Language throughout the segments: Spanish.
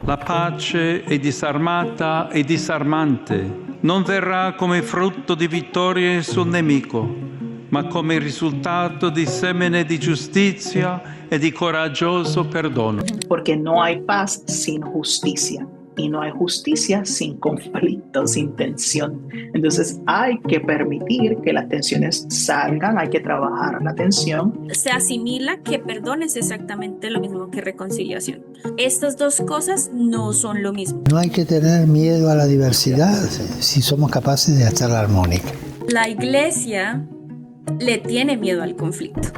La pace è disarmata e disarmante. Non verrà come frutto di vittorie sul nemico, ma come risultato di semine di giustizia e di coraggioso perdono. Porque no hay paz sin justicia y no hay justicia sin conflicto, sin tensión. Entonces hay que permitir que las tensiones salgan, hay que trabajar la tensión. Se asimila que perdón es exactamente lo mismo que reconciliación. Estas dos cosas no son lo mismo. No hay que tener miedo a la diversidad si somos capaces de hacerla armónica. La iglesia le tiene miedo al conflicto.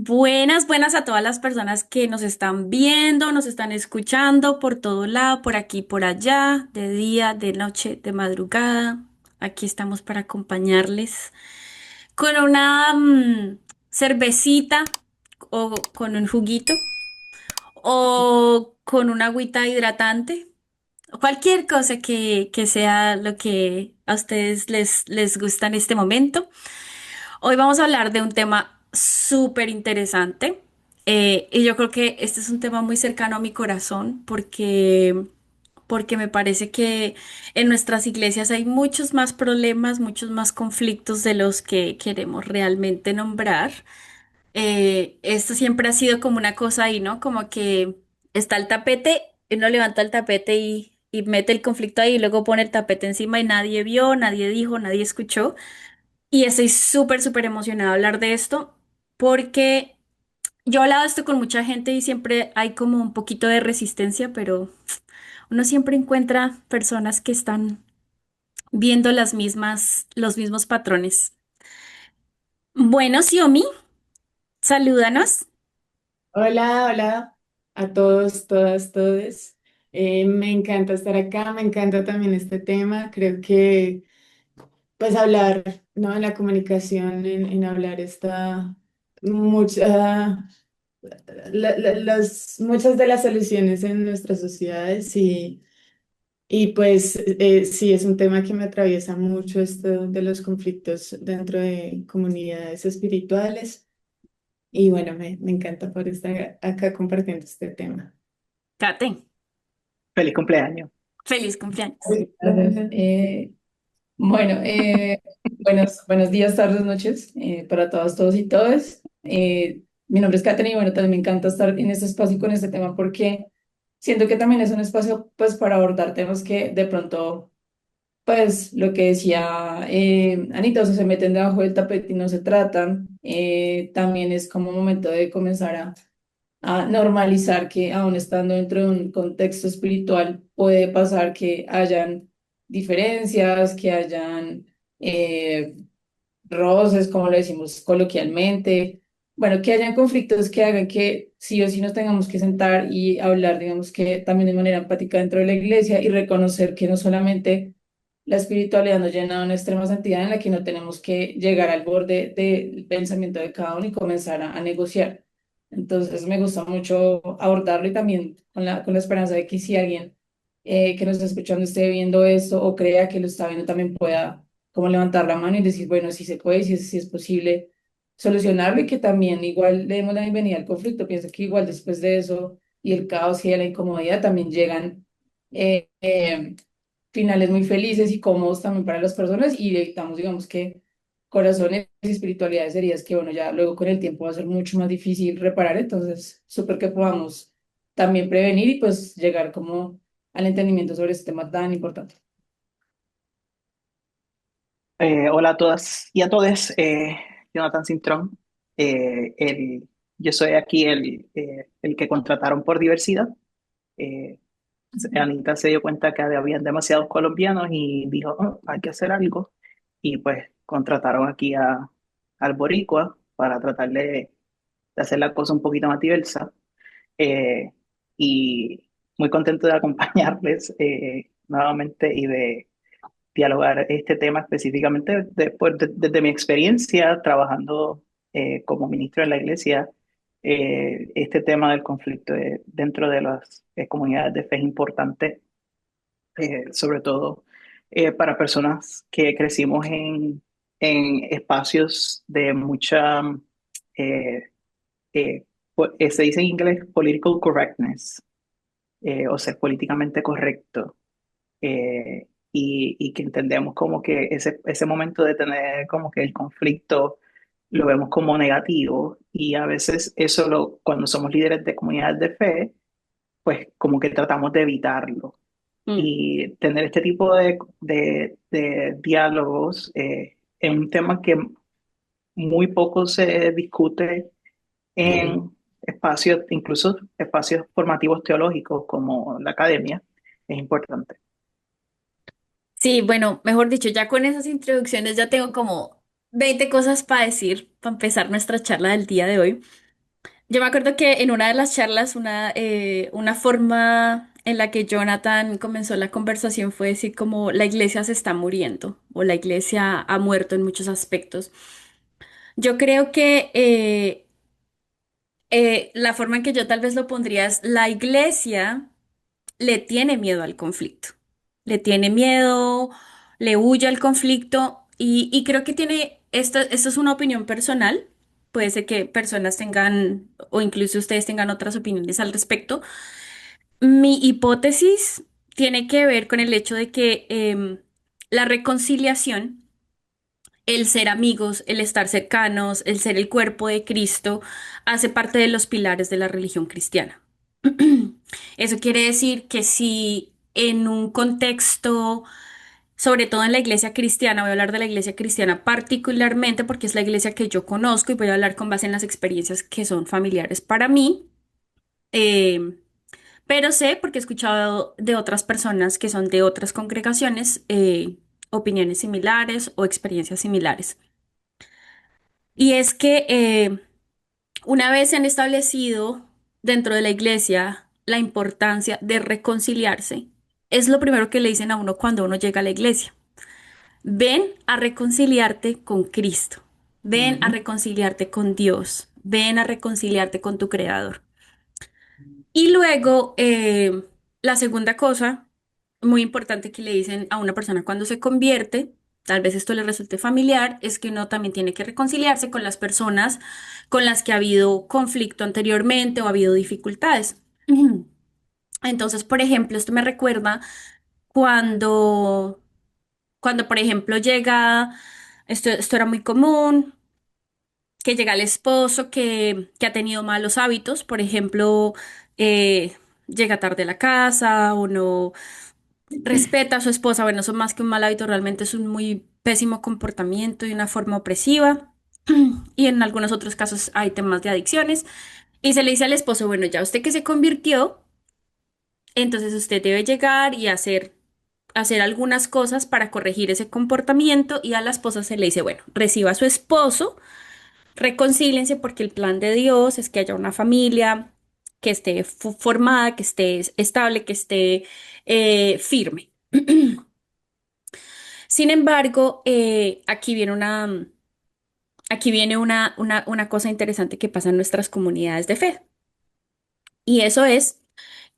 Buenas, buenas a todas las personas que nos están viendo, nos están escuchando por todo lado, por aquí, por allá, de día, de noche, de madrugada. Aquí estamos para acompañarles con una cervecita o con un juguito o con una agüita hidratante. Cualquier cosa que sea lo que a ustedes les gusta en este momento. Hoy vamos a hablar de un tema súper interesante y yo creo que este es un tema muy cercano a mi corazón porque me parece que en nuestras iglesias hay muchos más problemas, muchos más conflictos de los que queremos realmente nombrar. Esto siempre ha sido como una cosa ahí, ¿no? Como que está el tapete, uno levanta el tapete y mete el conflicto ahí y luego pone el tapete encima y nadie vio, nadie dijo, nadie escuchó. Y estoy súper, súper emocionada de hablar de esto porque yo he hablado de esto con mucha gente y siempre hay como un poquito de resistencia, pero uno siempre encuentra personas que están viendo los mismos patrones. Bueno, Xiomi, salúdanos. Hola, hola a todos, todas, todes. Me encanta estar acá, me encanta también este tema. Creo que pues hablar, ¿no? En la comunicación, en hablar está mucha, muchas de las soluciones en nuestras sociedades y pues sí, es un tema que me atraviesa mucho esto de los conflictos dentro de comunidades espirituales. Y bueno, me encanta por estar acá compartiendo este tema. Kate, Feliz cumpleaños. feliz cumpleaños. Gracias. Bueno, buenos días, tardes, noches para todas, todos y todas. Mi nombre es Katherine y bueno, también me encanta estar en este espacio y con este tema porque siento que también es un espacio pues para abordar temas que de pronto, pues lo que decía Anita, o sea, se meten debajo del tapete y no se tratan. También es como un momento de comenzar a normalizar que aún estando dentro de un contexto espiritual puede pasar que hayan diferencias, que hayan eh, roces, como lo decimos coloquialmente, bueno, que hayan conflictos que hagan que sí o sí nos tengamos que sentar y hablar, digamos que también de manera empática dentro de la iglesia y reconocer que no solamente la espiritualidad nos llena de una extrema santidad en la que no tenemos que llegar al borde del pensamiento de cada uno y comenzar a negociar. Entonces me gusta mucho abordarlo y también con la esperanza de que si alguien que nos está escuchando esté viendo esto o crea que lo está viendo también pueda como levantar la mano y decir, bueno, si se puede, si es posible solucionarlo y que también igual le demos la bienvenida al conflicto. Pienso que igual después de eso y el caos y de la incomodidad también llegan finales muy felices y cómodos también para las personas y evitamos, digamos que corazones y espiritualidades heridas que, bueno, ya luego con el tiempo va a ser mucho más difícil reparar, entonces súper que podamos también prevenir y pues llegar como al entendimiento sobre este tema tan importante. Hola a todas y a todos. Jonathan Cintrón. Yo soy aquí el que contrataron por diversidad. Eh, Anita se dio cuenta que habían demasiados colombianos y dijo, "Oh, hay que hacer algo." Y pues contrataron aquí al boricua para tratar de hacer la cosa un poquito más diversa. Eh, y muy contento de acompañarles nuevamente y de dialogar este tema específicamente desde mi experiencia trabajando como ministro en la iglesia. Este tema del conflicto dentro de las comunidades de fe es importante, sobre todo para personas que crecimos en espacios de mucha eh, eh, se dice en inglés political correctness, o ser políticamente correcto, y que entendemos como que ese momento de tener como que el conflicto lo vemos como negativo, y a veces cuando somos líderes de comunidades de fe, pues como que tratamos de evitarlo. Mm. Y tener este tipo de diálogos es un tema que muy poco se discute en espacios, incluso espacios formativos teológicos como la academia, es importante. Sí, bueno, mejor dicho, ya con esas introducciones ya tengo como 20 cosas para decir para empezar nuestra charla del día de hoy. Yo me acuerdo que en una de las charlas, una forma en la que Jonathan comenzó la conversación fue decir como la iglesia se está muriendo o la iglesia ha muerto en muchos aspectos. Yo creo que la forma en que yo tal vez lo pondría es la iglesia le tiene miedo al conflicto, le tiene miedo, le huye al conflicto y creo que esto es una opinión personal, puede ser que personas tengan o incluso ustedes tengan otras opiniones al respecto. Mi hipótesis tiene que ver con el hecho de que la reconciliación, el ser amigos, el estar cercanos, el ser el cuerpo de Cristo, hace parte de los pilares de la religión cristiana. Eso quiere decir que si en un contexto, sobre todo en la iglesia cristiana, voy a hablar de la iglesia cristiana particularmente porque es la iglesia que yo conozco y voy a hablar con base en las experiencias que son familiares para mí, eh, pero sé porque he escuchado de otras personas que son de otras congregaciones, opiniones similares o experiencias similares. Y es que una vez se han establecido dentro de la iglesia la importancia de reconciliarse, es lo primero que le dicen a uno cuando uno llega a la iglesia. Ven a reconciliarte con Cristo, ven a Ujú. reconciliarte con Dios, ven a reconciliarte con tu Creador. Y luego, la segunda cosa muy importante que le dicen a una persona cuando se convierte, tal vez esto le resulte familiar, es que uno también tiene que reconciliarse con las personas con las que ha habido conflicto anteriormente o ha habido dificultades. Entonces, por ejemplo, esto me recuerda cuando, cuando por ejemplo, esto era muy común, que llega el esposo que ha tenido malos hábitos, por ejemplo, llega tarde a la casa o no respeta a su esposa. Bueno, eso más que un mal hábito, realmente es un muy pésimo comportamiento y una forma opresiva. Y en algunos otros casos hay temas de adicciones. Y se le dice al esposo, bueno, ya usted que se convirtió, entonces usted debe llegar y hacer algunas cosas para corregir ese comportamiento. Y a la esposa se le dice, bueno, reciba a su esposo, reconcíliense porque el plan de Dios es que haya una familia que esté formada, que esté estable, que esté firme. Sin embargo, aquí viene una cosa interesante que pasa en nuestras comunidades de fe. Y eso es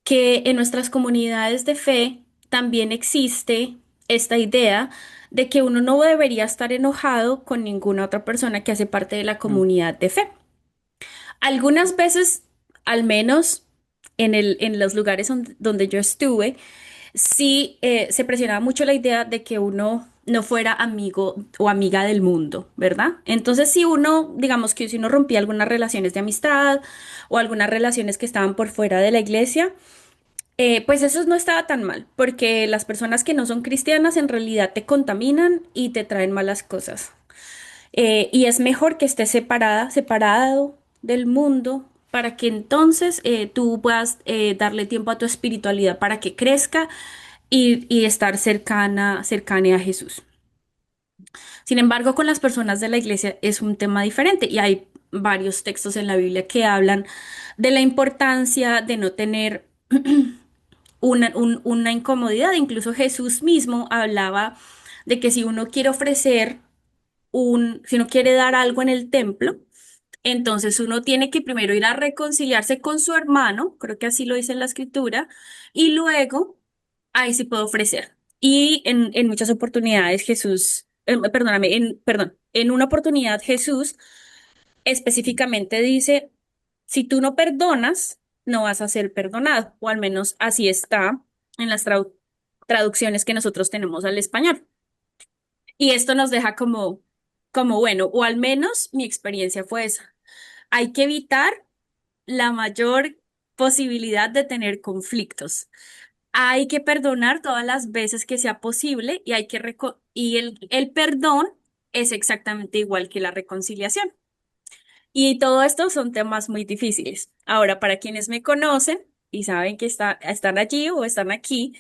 que en nuestras comunidades de fe también existe esta idea de que uno no debería estar enojado con ninguna otra persona que hace parte de la Mm. comunidad de fe. Algunas veces, al menos en los lugares donde yo estuve, sí se presionaba mucho la idea de que uno no fuera amigo o amiga del mundo, ¿verdad? Entonces, si uno, digamos que si uno rompía algunas relaciones de amistad o algunas relaciones que estaban por fuera de la iglesia, pues eso no estaba tan mal, porque las personas que no son cristianas en realidad te contaminan y te traen malas cosas. Y es mejor que estés separado del mundo para que entonces tú puedas darle tiempo a tu espiritualidad para que crezca y estar cercana a Jesús. Sin embargo, con las personas de la iglesia es un tema diferente y hay varios textos en la Biblia que hablan de la importancia de no tener una incomodidad. Incluso Jesús mismo hablaba de que si uno quiere si uno quiere dar algo en el templo, entonces uno tiene que primero ir a reconciliarse con su hermano, creo que así lo dice en la escritura, y luego ahí sí puedo ofrecer. Y en muchas oportunidades Jesús, perdóname, en una oportunidad Jesús específicamente dice Si tú no perdonas, no vas a ser perdonado, o al menos así está en las traducciones que nosotros tenemos al español. Y esto nos deja como bueno, o al menos mi experiencia fue esa. Hay que evitar la mayor posibilidad de tener conflictos. Hay que perdonar todas las veces que sea posible y y el perdón es exactamente igual que la reconciliación. Y todo esto son temas muy difíciles. Ahora, para quienes me conocen y saben que están allí o están aquí,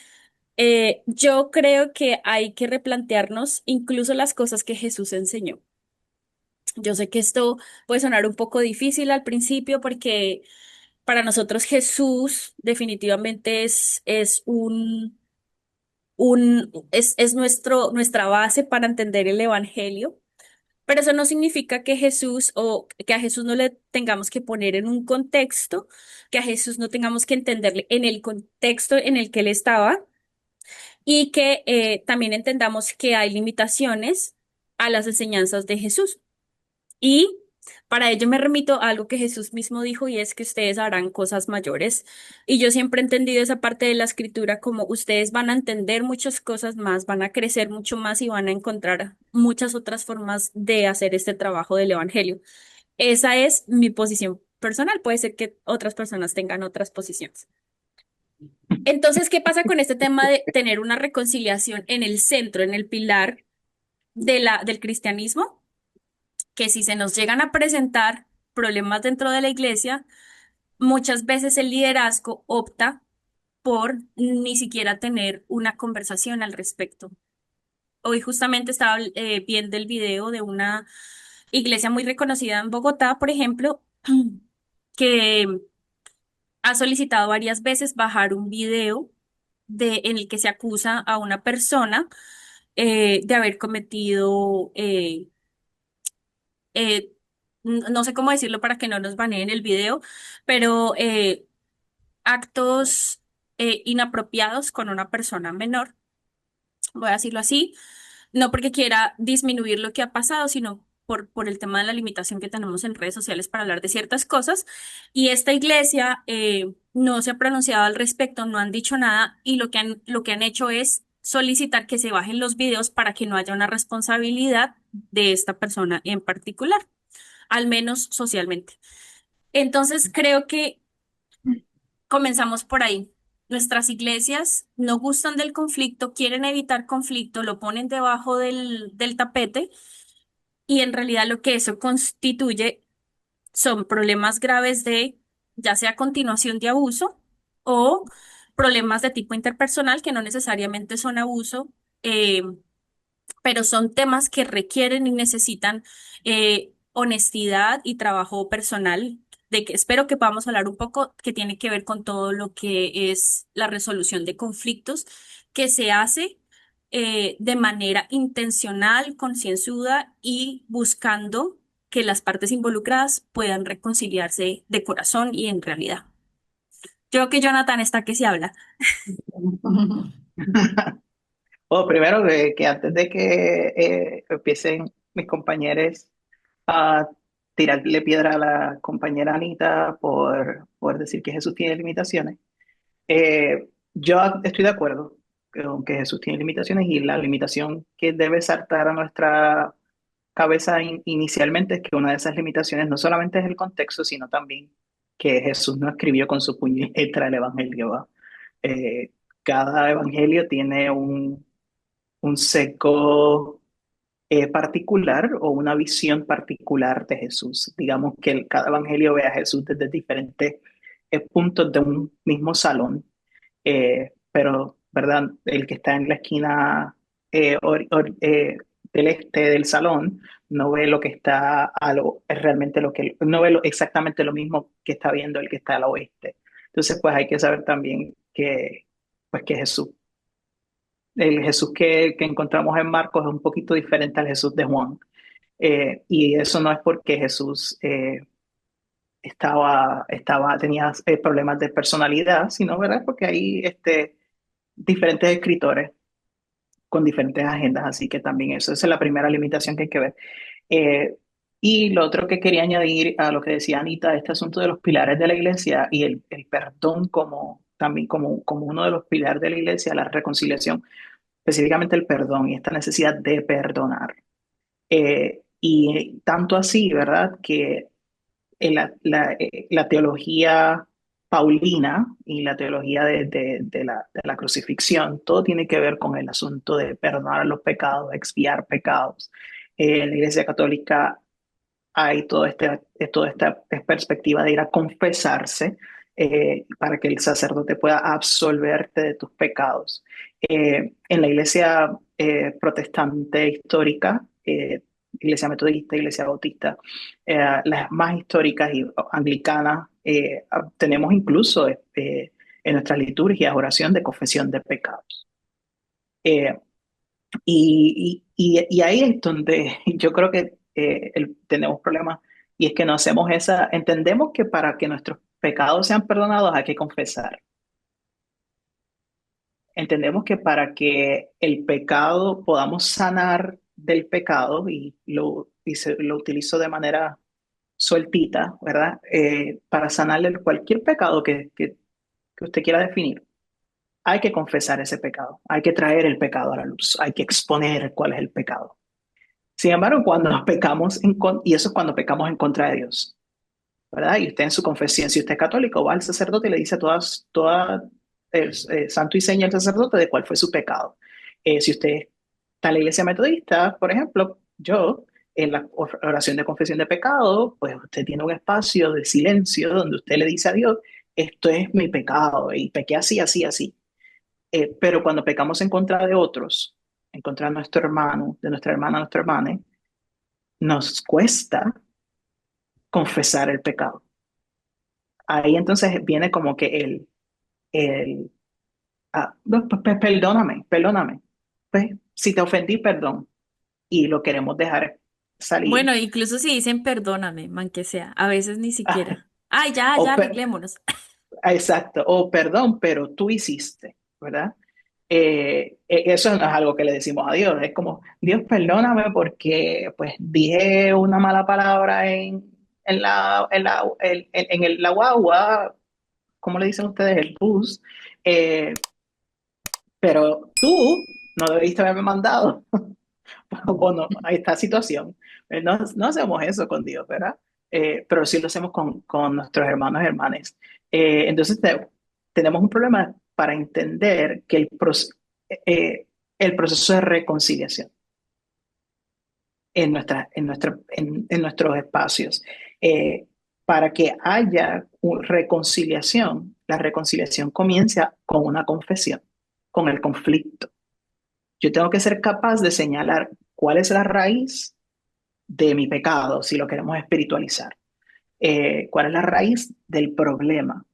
yo creo que hay que replantearnos incluso las cosas que Jesús enseñó. Yo sé que esto puede sonar un poco difícil al principio porque para nosotros Jesús definitivamente es nuestra base para entender el Evangelio, pero eso no significa que que a Jesús no le tengamos que poner en un contexto, que a Jesús no tengamos que entenderle en el contexto en el que él estaba y que también entendamos que hay limitaciones a las enseñanzas de Jesús. Y para ello me remito a algo que Jesús mismo dijo y es que ustedes harán cosas mayores. Y yo siempre he entendido esa parte de la escritura como ustedes van a entender muchas cosas más, van a crecer mucho más y van a encontrar muchas otras formas de hacer este trabajo del evangelio. Esa es mi posición personal. Puede ser que otras personas tengan otras posiciones. Entonces, ¿qué pasa con este tema de tener una reconciliación en el centro, en el pilar del cristianismo? Que si se nos llegan a presentar problemas dentro de la iglesia, muchas veces el liderazgo opta por ni siquiera tener una conversación al respecto. Hoy justamente estaba viendo el video de una iglesia muy reconocida en Bogotá, por ejemplo, que ha solicitado varias veces bajar un video en el que se acusa a una persona de haber cometido eh, no sé cómo decirlo para que no nos baneen el video, pero actos inapropiados con una persona menor, voy a decirlo así, no porque quiera disminuir lo que ha pasado, sino por el tema de la limitación que tenemos en redes sociales para hablar de ciertas cosas. Y esta iglesia no se ha pronunciado al respecto, no han dicho nada y lo que han hecho es solicitar que se bajen los videos para que no haya una responsabilidad de esta persona en particular, al menos socialmente. Entonces, creo que comenzamos por ahí. Nuestras iglesias no gustan del conflicto, quieren evitar conflicto, lo ponen debajo del tapete y en realidad lo que eso constituye son problemas graves de ya sea continuación de abuso o problemas de tipo interpersonal que no necesariamente son abuso, eh, pero son temas que requieren y necesitan honestidad y trabajo personal, de que espero que podamos hablar un poco, que tiene que ver con todo lo que es la resolución de conflictos que se hace de manera intencional, concienzuda y buscando que las partes involucradas puedan reconciliarse de corazón y en realidad. Creo que Jonathan está que se habla. Bueno, primero que antes de que empiecen mis compañeros a tirarle piedra a la compañera Anita por decir que Jesús tiene limitaciones, yo estoy de acuerdo con que Jesús tiene limitaciones y la limitación que debe saltar a nuestra cabeza inicialmente es que una de esas limitaciones no solamente es el contexto, sino también que Jesús no escribió con su puño y letra el Evangelio, ¿va? Eh, Cada Evangelio tiene un sesgo particular o una visión particular de Jesús. Digamos que cada Evangelio ve a Jesús desde diferentes puntos de un mismo salón, pero, ¿verdad? El que está en la esquina del este del salón no ve lo que está realmente no ve exactamente lo mismo que está viendo el que está al oeste. Entonces, pues hay que saber también pues, que el Jesús que encontramos en Marcos es un poquito diferente al Jesús de Juan. Y eso no es porque Jesús tenía problemas de personalidad, sino, ¿verdad? Porque hay diferentes escritores con diferentes agendas, así que también eso, esa es la primera limitación que hay que ver. Eh, Y lo otro que quería añadir a lo que decía Anita, este asunto de los pilares de la iglesia y el perdón como también como uno de los pilares de la iglesia, la reconciliación, específicamente el perdón y esta necesidad de perdonar. Y tanto así, ¿verdad? Que la teología paulina y la teología de la crucifixión, todo tiene que ver con el asunto de perdonar los pecados, expiar pecados. En la Iglesia Católica hay toda esta perspectiva de ir a confesarse para que el sacerdote pueda absolverte de tus pecados. En la iglesia protestante histórica, iglesia metodista, iglesia bautista, las más históricas y anglicanas, tenemos incluso en nuestras liturgias oración de confesión de pecados. Eh, y ahí es donde yo creo que tenemos problemas, y es que no hacemos entendemos que para que nuestros pecados sean perdonados hay que confesar. Entendemos que para que el pecado podamos sanar del pecado, lo utilizo de manera sueltita, ¿verdad? Para sanarle cualquier pecado que usted quiera definir, hay que confesar ese pecado, hay que traer el pecado a la luz, hay que exponer cuál es el pecado. Sin embargo, cuando nos pecamos, y eso es cuando pecamos en contra de Dios, ¿verdad? Y usted en su confesión, si usted es católico, va al sacerdote y le dice santo y seña al sacerdote de cuál fue su pecado. Si usted está en la iglesia metodista, por ejemplo, yo, en la oración de confesión de pecado, pues usted tiene un espacio de silencio donde usted le dice a Dios, esto es mi pecado y pequé así, así, así. Pero cuando pecamos en contra de otros, en contra de nuestro hermano, de nuestra hermana, nuestro hermano, nos cuesta confesar el pecado. Ahí entonces viene como que no, pues, perdóname. Pues si te ofendí, perdón. Y lo queremos dejar salir. Bueno, incluso si dicen perdóname, man que sea, a veces ni Ah, siquiera. Ay, ya, o ya, per- arreglémonos. exacto, o perdón, pero tú hiciste, ¿verdad? Eso no es algo que le decimos a Dios, es como, Dios, perdóname porque pues dije una mala palabra en la guagua, ¿cómo le dicen ustedes? El bus, eh, pero tú no debiste haberme mandado. Bueno, a esta situación. No hacemos eso con Dios, ¿verdad? Pero sí lo hacemos con nuestros hermanos y hermanas. Entonces tenemos un problema para entender que el proceso de reconciliación en nuestros espacios. Para que haya reconciliación, la reconciliación comienza con una confesión, con el conflicto. Yo tengo que ser capaz de señalar cuál es la raíz de mi pecado, si lo queremos espiritualizar. ¿Cuál es la raíz del problema?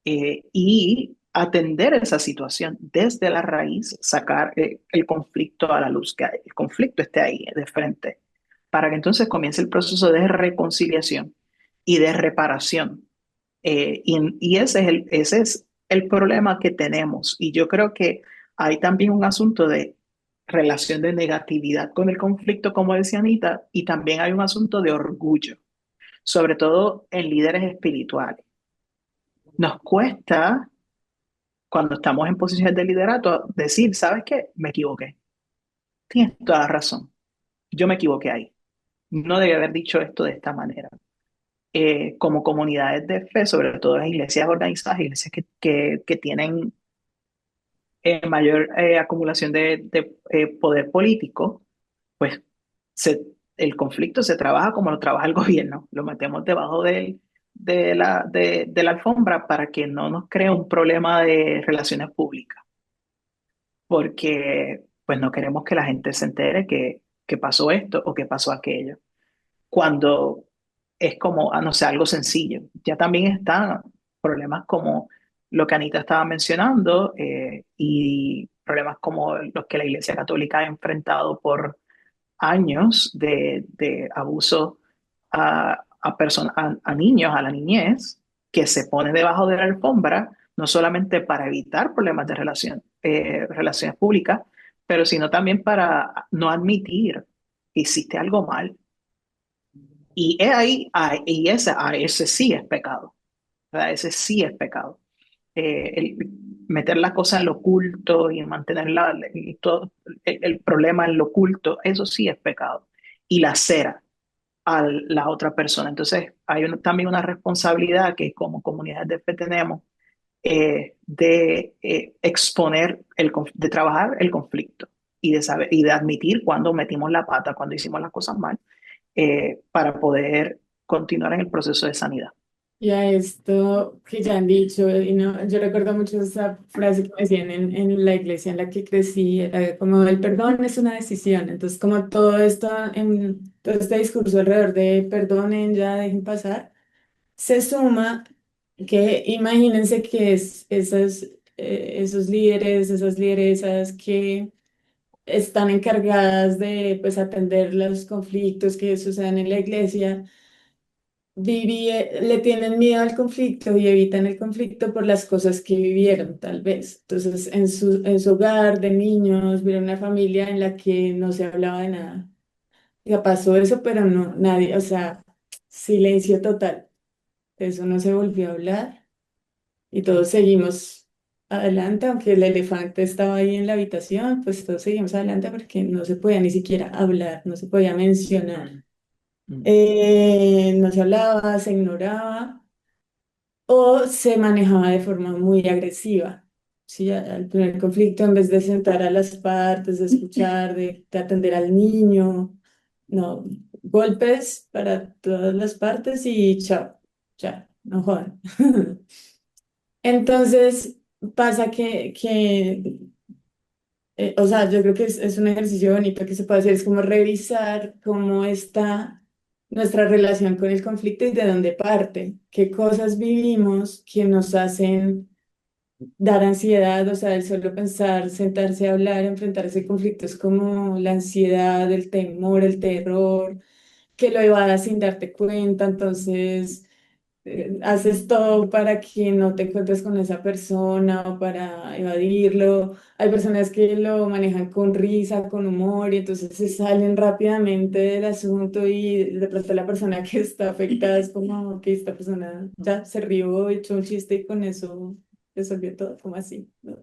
Y atender esa situación desde la raíz, sacar el conflicto a la luz, que el conflicto esté ahí de frente, para que entonces comience el proceso de reconciliación y de reparación. Y ese es el problema que tenemos. Y yo creo que hay también un asunto de relación de negatividad con el conflicto, como decía Anita, y también hay un asunto de orgullo, sobre todo en líderes espirituales. Nos cuesta, cuando estamos en posiciones de liderato, decir, ¿sabes qué? Me equivoqué. Tienes toda la razón. Yo me equivoqué ahí. No debí haber dicho esto de esta manera. Como comunidades de fe, sobre todo las iglesias organizadas, iglesias que tienen mayor acumulación de poder político, pues se, el conflicto se trabaja como lo trabaja el gobierno. Lo metemos debajo de la alfombra para que no nos cree un problema de relaciones públicas, porque pues no queremos que la gente se entere que pasó esto o que pasó aquello. Cuando es como, no sé, algo sencillo. Ya también están problemas como lo que Anita estaba mencionando, y problemas como los que la Iglesia Católica ha enfrentado por años de abuso a niños, a la niñez, que se pone debajo de la alfombra, no solamente para evitar problemas de relaciones públicas, pero sino también para no admitir que hiciste algo mal. Y es ahí, y ese sí es pecado, ¿verdad? Ese sí es pecado. El meter las cosas en lo oculto y mantener todo el problema en lo oculto, eso sí es pecado. Y la cera a la otra persona. Entonces, hay también una responsabilidad que como comunidad de fe tenemos de exponer, de trabajar el conflicto y de saber y de admitir cuando metimos la pata, cuando hicimos las cosas mal, para poder continuar en el proceso de sanidad. Y a esto que ya han dicho, y no, yo recuerdo mucho esa frase que me decían en la iglesia en la que crecí, era como el perdón es una decisión. Entonces, como todo esto, todo este discurso alrededor de perdonen, ya dejen pasar, se suma que imagínense que esos líderes, esas lideresas que están encargadas de pues atender los conflictos que suceden en la iglesia le tienen miedo al conflicto y evitan el conflicto por las cosas que vivieron, tal vez. Entonces, en su hogar de niños, vieron una familia en la que no se hablaba de nada. Ya pasó eso, pero no, nadie, o sea, silencio total. Eso no se volvió a hablar y todos seguimos adelante, aunque el elefante estaba ahí en la habitación, pues todos seguimos adelante porque no se podía ni siquiera hablar, no se podía mencionar. Mm. No se hablaba, se ignoraba o se manejaba de forma muy agresiva. Sí, al primer conflicto, en vez de sentar a las partes, de escuchar, de atender al niño, no, golpes para todas las partes y chao, ya, no jodan. Entonces pasa o sea, yo creo que es un ejercicio bonito que se puede hacer, es como revisar cómo está nuestra relación con el conflicto y de dónde parte, qué cosas vivimos que nos hacen dar ansiedad, o sea, el solo pensar, sentarse a hablar, enfrentarse a conflictos como la ansiedad, el temor, el terror, que lo evadas sin darte cuenta, entonces haces todo para que no te encuentres con esa persona o para evadirlo. Hay personas que lo manejan con risa, con humor y entonces se salen rápidamente del asunto y de pronto la persona que está afectada es como que esta persona ya se rió, echó un chiste y con eso resolvió todo, como así, ¿no?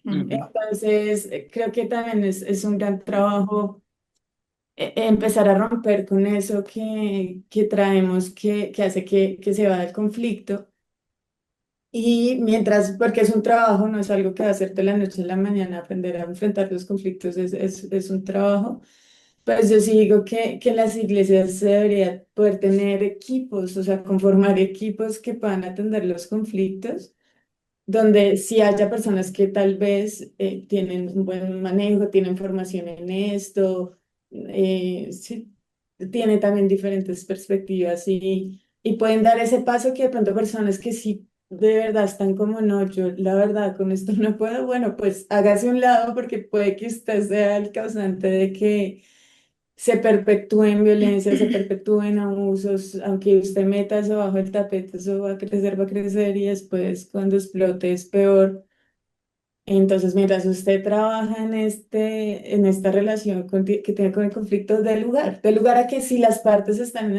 Ujú. Entonces, creo que también es un gran trabajo empezar a romper con eso que traemos, que hace que se va del conflicto. Y mientras, porque es un trabajo, no es algo que va a hacerte la noche a la mañana, aprender a enfrentar los conflictos es un trabajo. Pues yo sí digo que las iglesias se debería poder tener equipos, o sea, conformar equipos que puedan atender los conflictos donde sí haya personas que tal vez tienen un buen manejo, tienen formación en esto, sí, tiene también diferentes perspectivas y pueden dar ese paso que de pronto personas que sí de verdad están como no, yo la verdad con esto no puedo, bueno, pues hágase a un lado porque puede que usted sea el causante de que se perpetúen violencia, se perpetúen abusos, aunque usted meta eso bajo el tapete, eso va a crecer y después cuando explote es peor. Entonces, mientras usted trabaja en esta relación que tiene con el conflicto del lugar a que si las partes están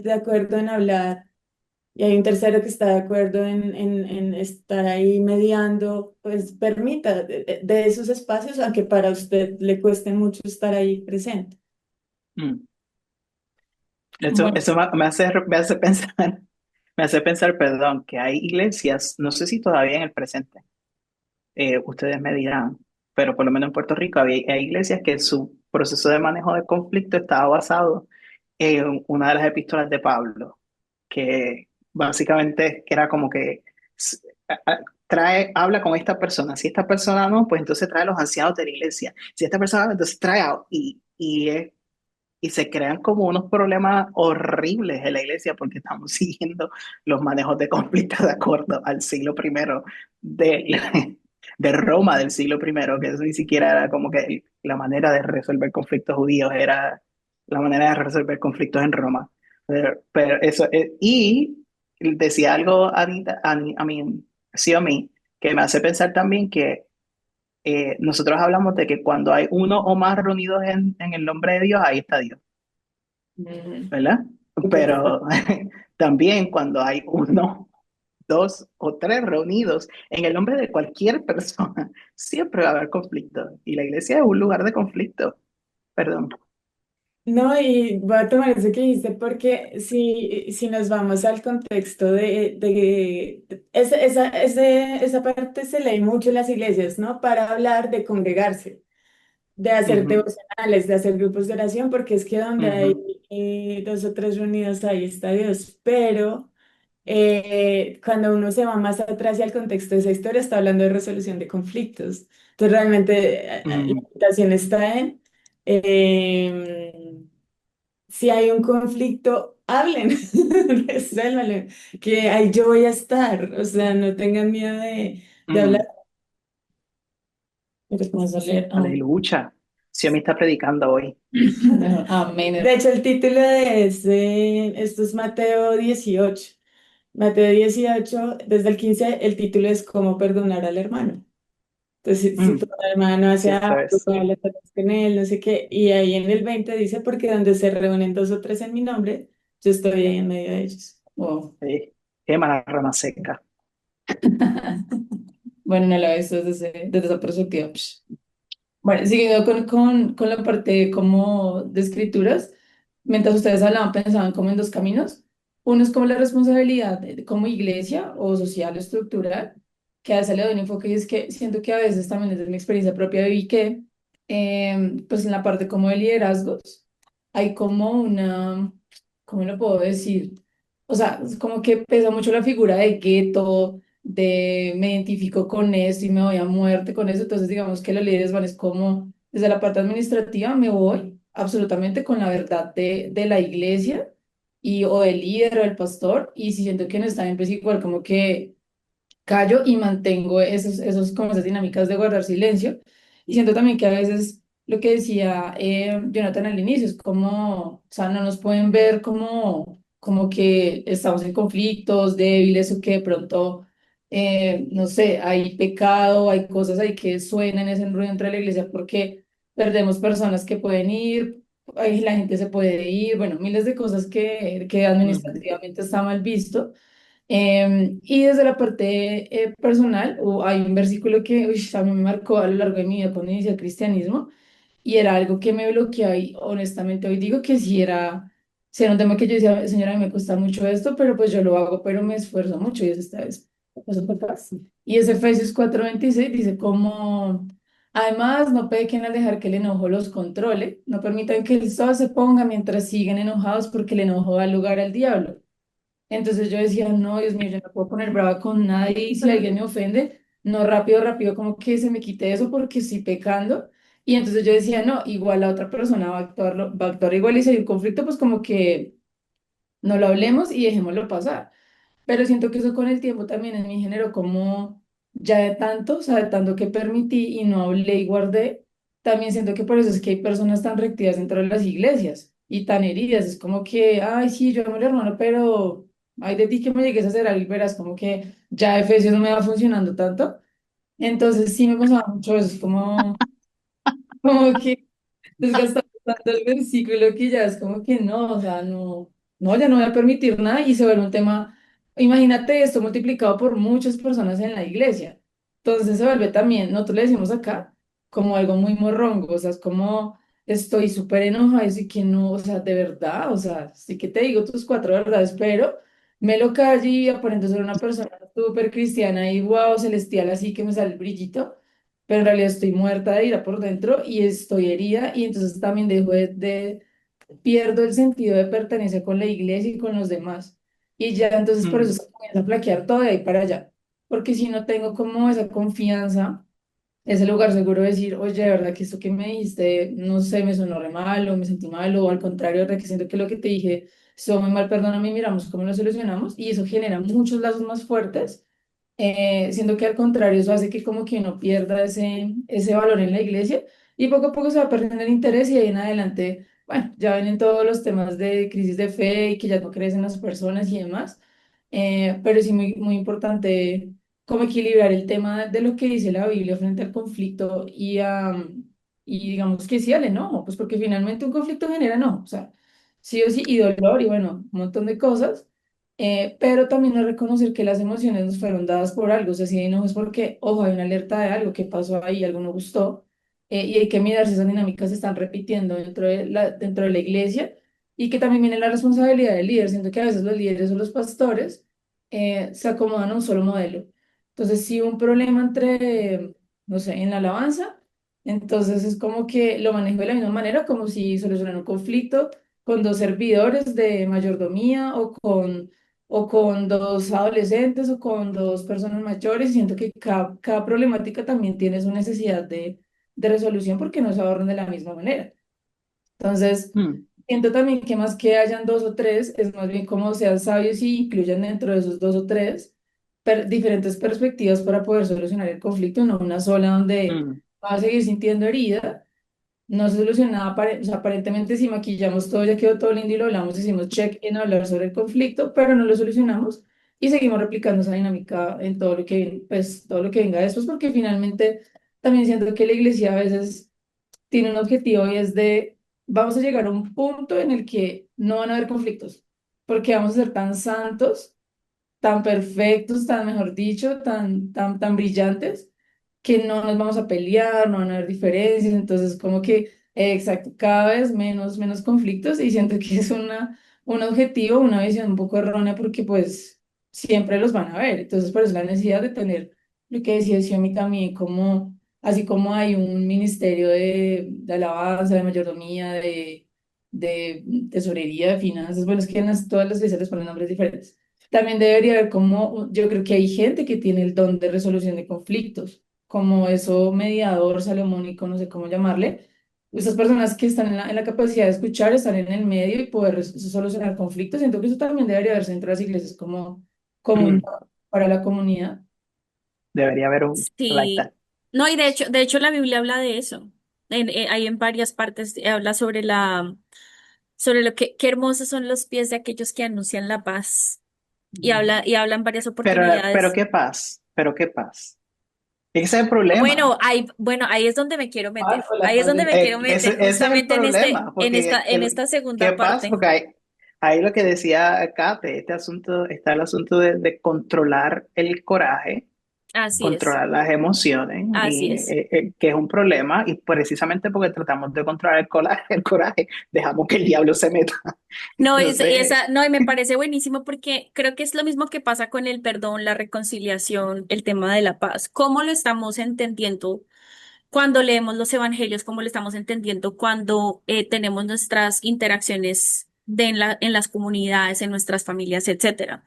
de acuerdo en hablar y hay un tercero que está de acuerdo en estar ahí mediando, pues permita de esos espacios, aunque para usted le cueste mucho estar ahí presente. Mm. Eso, Bueno, eso me hace pensar, me hace pensar, perdón, que hay iglesias, no sé si todavía en el presente, ustedes me dirán, pero por lo menos en Puerto Rico hay iglesias que su proceso de manejo de conflicto estaba basado en una de las epístolas de Pablo, que básicamente era como que s- habla con esta persona, si esta persona no, pues entonces trae a los ancianos de la iglesia, si esta persona no, entonces trae y se crean como unos problemas horribles en la iglesia porque estamos siguiendo los manejos de conflicto de acuerdo al siglo primero de Roma del siglo primero, que eso ni siquiera era como que la manera de resolver conflictos judíos, era la manera de resolver conflictos en Roma. Pero eso, y decía algo a mí, sí a mí, que me hace pensar también que nosotros hablamos de que cuando hay uno o más reunidos en el nombre de Dios, ahí está Dios. Mm, ¿verdad? Súper. Pero también cuando hay uno, dos o tres reunidos en el nombre de cualquier persona, siempre va a haber conflicto. Y la iglesia es un lugar de conflicto. Perdón. No, y voy a tomar eso que dijiste porque si nos vamos al contexto esa parte se lee mucho en las iglesias, ¿no? Para hablar de congregarse, de hacer Ujú, devocionales, de hacer grupos de oración, porque es que donde hay ujú, dos o tres reunidos ahí está Dios. Pero cuando uno se va más atrás y al contexto de esa historia, está hablando de resolución de conflictos. Entonces, realmente la mm, invitación está en, eh, si hay un conflicto, hablen, resuélvanlo, que ahí yo voy a estar, o sea, no tengan miedo de hablar. mm. pero vamos a leer. Aleluya. Xiaomi está predicando hoy. Amén. De hecho, el título esto es Mateo 18. Mateo 18 desde el 15 el título es ¿Cómo perdonar al hermano? Entonces, si tu Mm, hermano hace cierto algo, es. habla otra vez con él, no sé qué, y ahí en el 20 dice, porque donde se reúnen dos o tres en mi nombre, yo estoy ahí en medio de ellos. Wow. Quema la rama seca. Bueno, no la he visto desde esa perspectiva. Psh. Bueno, siguiendo con la parte como de escrituras, mientras ustedes hablaban, pensaban como en dos caminos. Uno es como la responsabilidad como iglesia o social o estructural, que a ese le doy un enfoque y es que siento que a veces también desde mi experiencia propia vi que, pues en la parte como de liderazgos, hay como una, ¿cómo lo puedo decir? O sea, es como que pesa mucho la figura de gueto, de me identifico con esto y me voy a muerte con eso. Entonces, digamos que los líderes van es como, desde la parte administrativa me voy absolutamente con la verdad de la iglesia y o del líder o del pastor. Y si siento que no está bien, pues igual como que callo y mantengo como esas dinámicas de guardar silencio. Y siento también que a veces lo que decía Jonathan al inicio es como, o sea, no nos pueden ver como que estamos en conflictos débiles o que de pronto, no sé, hay pecado, hay cosas ahí que suenan ese ruido entre la iglesia porque perdemos personas que pueden ir, ahí la gente se puede ir, bueno, miles de cosas que Ujú, administrativamente está mal visto. Y desde la parte personal, hay un versículo que uy, a mí me marcó a lo largo de mi vida cuando inicié el cristianismo y era algo que me bloqueaba y honestamente hoy digo que sí era un tema que yo decía, señora, a mí me cuesta mucho esto, pero pues yo lo hago, pero me esfuerzo mucho y es esta vez. Eso fue fácil. Y ese Efesios 4:26 dice como, además, no pequen al dejar que el enojo los controle, no permitan que el sol se ponga mientras siguen enojados porque el enojo da lugar al diablo. Entonces yo decía, no, Dios mío, yo no puedo poner brava con nadie y si alguien me ofende, no rápido, rápido, como que se me quite eso porque estoy pecando. Y entonces yo decía, no, igual la otra persona va a actuar igual y si hay un conflicto, pues como que no lo hablemos y dejémoslo pasar. Pero siento que eso con el tiempo también en mi género, como ya de tanto, o sea, de tanto que permití y no hablé y guardé, también siento que por eso es que hay personas tan reactivas dentro de las iglesias y tan heridas. Es como que, ay, sí, yo amo al hermano, pero ay de ti que me llegues a hacer algo y verás como que ya Efesios no me va funcionando tanto. Entonces sí me pasaba mucho eso, es como que desgastando tanto el versículo que ya es como que no, o sea, no, no, ya no voy a permitir nada y se vuelve un tema, imagínate esto multiplicado por muchas personas en la iglesia. Entonces se vuelve también, nosotros le decimos acá, como algo muy morrongo, o sea, es como estoy súper enojada y así que no, o sea, de verdad, o sea, sí que te digo tus cuatro verdades, pero me lo callo y aparento ser una persona súper cristiana y wow, celestial, así que me sale el brillito pero en realidad estoy muerta de ira por dentro y estoy herida y entonces también pierdo el sentido de pertenencia con la iglesia y con los demás. Y ya entonces por eso mm, se comienza a flaquear todo de ahí para allá. Porque si no tengo como esa confianza, ese lugar seguro de decir, oye, de verdad que esto que me dijiste, no sé, me sonó re mal o me sentí mal o al contrario, de verdad que siento que lo que te dije estuvo muy mal, perdóname, miramos cómo lo solucionamos y eso genera muchos lazos más fuertes siendo que al contrario, eso hace que como que uno pierda ese valor en la iglesia y poco a poco se va perdiendo el interés y ahí en adelante, bueno, ya vienen todos los temas de crisis de fe y que ya no crees en las personas y demás, pero sí muy, muy importante como equilibrar el tema de lo que dice la Biblia frente al conflicto y digamos que sí al enojo, pues porque finalmente un conflicto genera enojo, o sea, sí o sí, y dolor, y bueno, un montón de cosas, pero también es reconocer que las emociones nos fueron dadas por algo, o sea, si hay enojos es porque, ojo, hay una alerta de algo que pasó ahí, algo no gustó, y hay que mirar si esas dinámicas se están repitiendo dentro de la iglesia, y que también viene la responsabilidad del líder, siento que a veces los líderes o los pastores se acomodan a un solo modelo. Entonces, si un problema entre, no sé, en la alabanza, entonces es como que lo manejo de la misma manera, como si solucionara un conflicto con dos servidores de mayordomía o con dos adolescentes o con dos personas mayores. Siento que cada problemática también tiene su necesidad de resolución porque no se abordan de la misma manera. Entonces, Mm, siento también que más que hayan dos o tres, es más bien como sean sabios y incluyan dentro de esos dos o tres diferentes perspectivas para poder solucionar el conflicto, no una sola donde mm. va a seguir sintiendo herida. No se soluciona, o sea, aparentemente si maquillamos todo, ya quedó todo lindo y lo hablamos, hicimos check en hablar sobre el conflicto, pero no lo solucionamos y seguimos replicando esa dinámica en todo lo que, pues, todo lo que venga después, porque finalmente también siento que la iglesia a veces tiene un objetivo y es de, vamos a llegar a un punto en el que no van a haber conflictos, porque vamos a ser tan santos, tan perfectos, tan, mejor dicho, tan brillantes, que no nos vamos a pelear, no van a haber diferencias, entonces como que, exacto, cada vez menos conflictos y siento que es un objetivo, una visión un poco errónea porque pues siempre los van a ver, entonces por eso la necesidad de tener lo que decía Xiomi también, como, así como hay un ministerio de alabanza, de mayordomía, de tesorería, de finanzas, bueno, es que todas las iglesias les ponen nombres diferentes. También debería haber como, yo creo que hay gente que tiene el don de resolución de conflictos, como eso mediador salomónico, no sé cómo llamarle. Esas personas que están en la capacidad de escuchar, estar en el medio y poder solucionar conflictos. Siento que eso también debería haberse dentro de las iglesias como un Mm. don para la comunidad. Debería haber un like Sí. that. No, y de hecho la Biblia habla de eso. Hay en varias partes, habla sobre sobre lo que, qué hermosos son los pies de aquellos que anuncian la paz. Y habla en varias Pero oportunidades. qué paz, pero qué paz. Ese es el problema. Bueno, ahí es donde me quiero Ay, meter. pues la Ahí es paz donde del... me quiero Ese, meter, ese es el justamente problema, en porque esta ¿qué segunda pasa? parte. Porque ahí lo que decía Kate, este asunto, está el asunto de controlar el coraje, Así es, controlar las emociones, así y es. que es un problema, y precisamente porque tratamos de controlar el coraje, dejamos que el diablo se meta. No, Entonces, no, y me parece buenísimo porque creo que es lo mismo que pasa con el perdón, la reconciliación, el tema de la paz. ¿Cómo lo estamos entendiendo cuando leemos los evangelios? ¿Cómo lo estamos entendiendo cuando tenemos nuestras interacciones en las comunidades, en nuestras familias, etcétera?